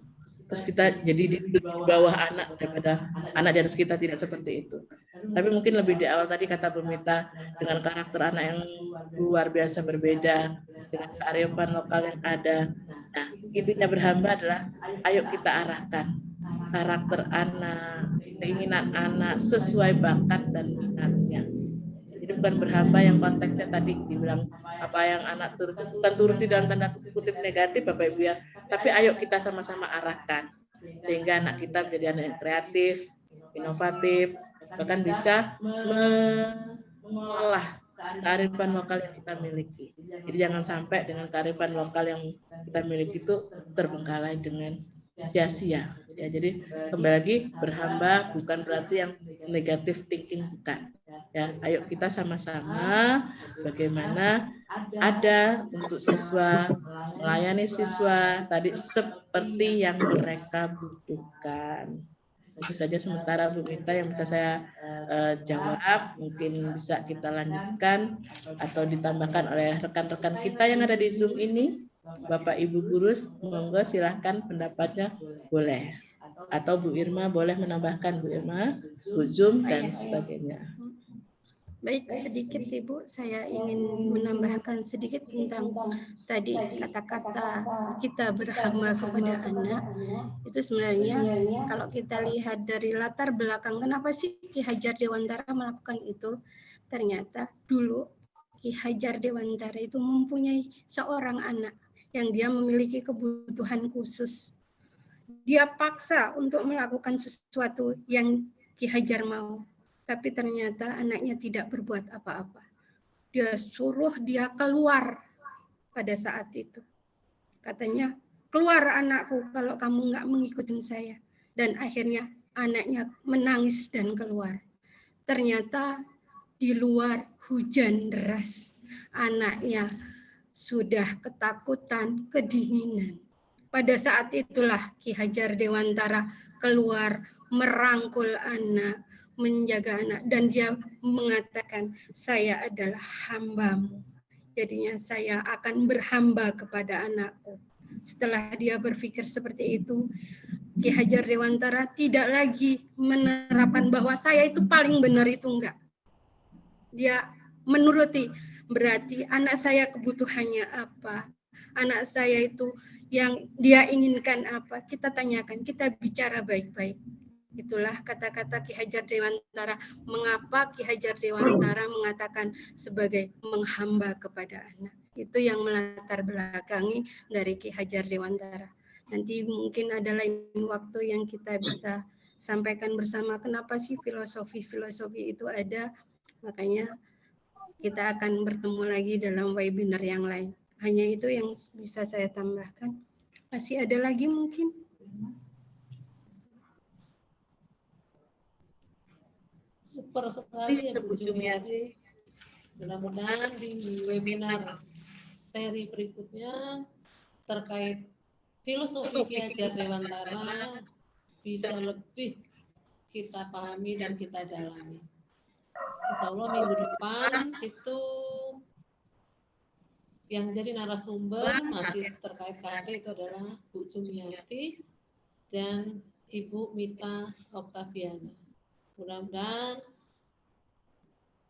terus kita jadi di bawah anak daripada anak di atas kita, tidak seperti itu. Tapi mungkin lebih di awal tadi kata Bu Mita, dengan karakter anak yang luar biasa berbeda, dengan kearifan lokal yang ada. Nah, intinya berhamba adalah ayo kita arahkan karakter anak, keinginan anak sesuai bakat dan minatnya. Jadi bukan berhamba yang konteksnya tadi dibilang apa yang anak turuti, bukan turuti dalam tanda kutip negatif Bapak Ibu ya, tapi ayo kita sama-sama arahkan sehingga anak kita menjadi anak yang kreatif, inovatif, bahkan bisa mengolah kearifan lokal yang kita miliki. Jadi jangan sampai dengan kearifan lokal yang kita miliki itu terbengkalai dengan sia-sia. Ya, jadi kembali lagi berhamba bukan berarti yang negatif thinking, bukan. Ya, ayo kita sama-sama bagaimana ada untuk siswa, melayani siswa tadi seperti yang mereka butuhkan. Itu saja sementara Bu Mita yang bisa saya jawab. Mungkin bisa kita lanjutkan atau ditambahkan oleh rekan-rekan kita yang ada di Zoom ini. Bapak Ibu guru, monggo silahkan pendapatnya boleh. Atau Bu Irma boleh menambahkan, Bu Irma, Bu Zoom dan sebagainya. Baik, sedikit Ibu, saya ingin menambahkan sedikit tentang tadi kata-kata kita berhamba kepada anak. Itu sebenarnya kalau kita lihat dari latar belakang, kenapa sih Ki Hajar Dewantara melakukan itu? Ternyata dulu Ki Hajar Dewantara itu mempunyai seorang anak yang dia memiliki kebutuhan khusus. Dia paksa untuk melakukan sesuatu yang Ki Hajar mau. Tapi ternyata anaknya tidak berbuat apa-apa. Dia suruh dia keluar pada saat itu. Katanya, keluar anakku kalau kamu nggak mengikuti saya. Dan akhirnya anaknya menangis dan keluar. Ternyata di luar hujan deras. Anaknya sudah ketakutan, kedinginan. Pada saat itulah Ki Hajar Dewantara keluar merangkul anak, menjaga anak, dan dia mengatakan, saya adalah hambamu. Jadinya saya akan berhamba kepada anakku. Setelah dia berpikir seperti itu, Ki Hajar Dewantara tidak lagi menerapkan bahwa saya itu paling benar, itu enggak. Dia menuruti, berarti anak saya kebutuhannya apa, anak saya itu yang dia inginkan apa, kita tanyakan, kita bicara baik-baik. Itulah kata-kata Ki Hajar Dewantara. Mengapa Ki Hajar Dewantara mengatakan sebagai menghamba kepada anak. Itu yang melatar belakangi dari Ki Hajar Dewantara. Nanti mungkin ada lain waktu yang kita bisa sampaikan bersama kenapa sih filosofi-filosofi itu ada. Makanya kita akan bertemu lagi dalam webinar yang lain. Hanya itu yang bisa saya tambahkan. Masih ada lagi mungkin? Super sekali ya Bu Jumiati. Mudah-mudahan di webinar seri berikutnya terkait filosofi Ki Hajar Dewantara bisa lebih kita pahami dan kita dalami. Insya Allah minggu depan itu yang jadi narasumber masih terkait KHD itu adalah Bu Jumiati dan Ibu Mita Oktaviana. Mudah-mudahan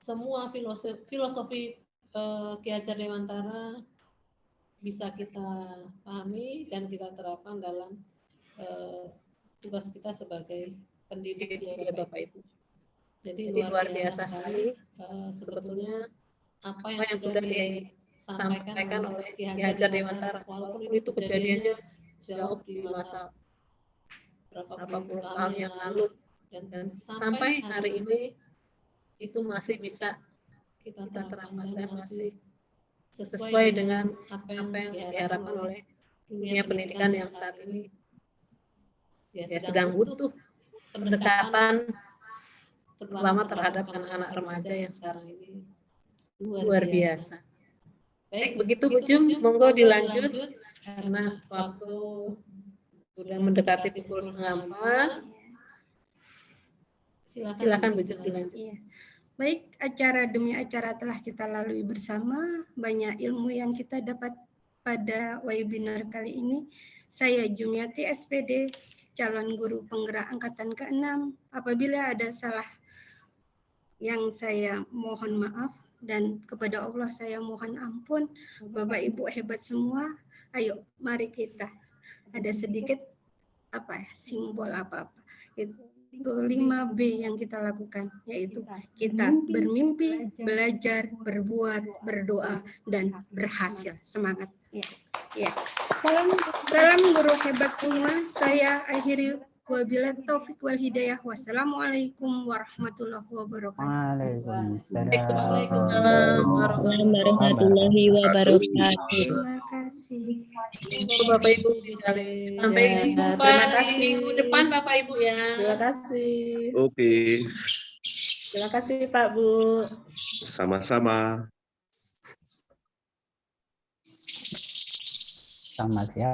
semua filosofi Ki Hajar Dewantara bisa kita pahami dan kita terapkan dalam tugas kita sebagai pendidik ya Bapak Ibu. Jadi luar biasa sekali sebetulnya apa yang sudah disampaikan oleh Ki Hajar Dewantara, walaupun itu kejadiannya jauh di masa berapa puluh tahun yang lalu. Dan sampai hari ini itu masih bisa kita terapkan dan masih sesuai dengan apa yang diharapkan oleh dunia pendidikan yang saat ini ya sedang butuh pendekatan terutama terhadap anak-anak remaja yang sekarang ini luar biasa. Baik, begitu Bu Jum, monggo dilanjut karena waktu sudah mendekati pukul 3:30. Silakan Bu Jum dilanjut. Iya. Baik, acara demi acara telah kita lalui bersama. Banyak ilmu yang kita dapat pada webinar kali ini. Saya Jumiati SPD calon guru penggerak angkatan ke-6. Apabila ada salah yang saya mohon maaf, dan kepada Allah saya mohon ampun. Bapak Ibu hebat semua. Ayo mari kita ada sedikit simbol apa-apa. Itu 5B yang kita lakukan, yaitu kita bermimpi, belajar, berbuat, berdoa, dan berhasil. Semangat. Ya. Salam guru hebat semua. Saya akhiri wabillahi taufik wal hidayah. Wassalamualaikum warahmatullahi wabarakatuh. Waalaikumsalam warahmatullahi wabarakatuh. Terima kasih. Bapak Ibu bisa sampai jumpa terima di kasih. minggu depan Bapak Ibu ya. Terima kasih. Oke, Terima kasih Pak Bu. sama-sama. Sama siapa?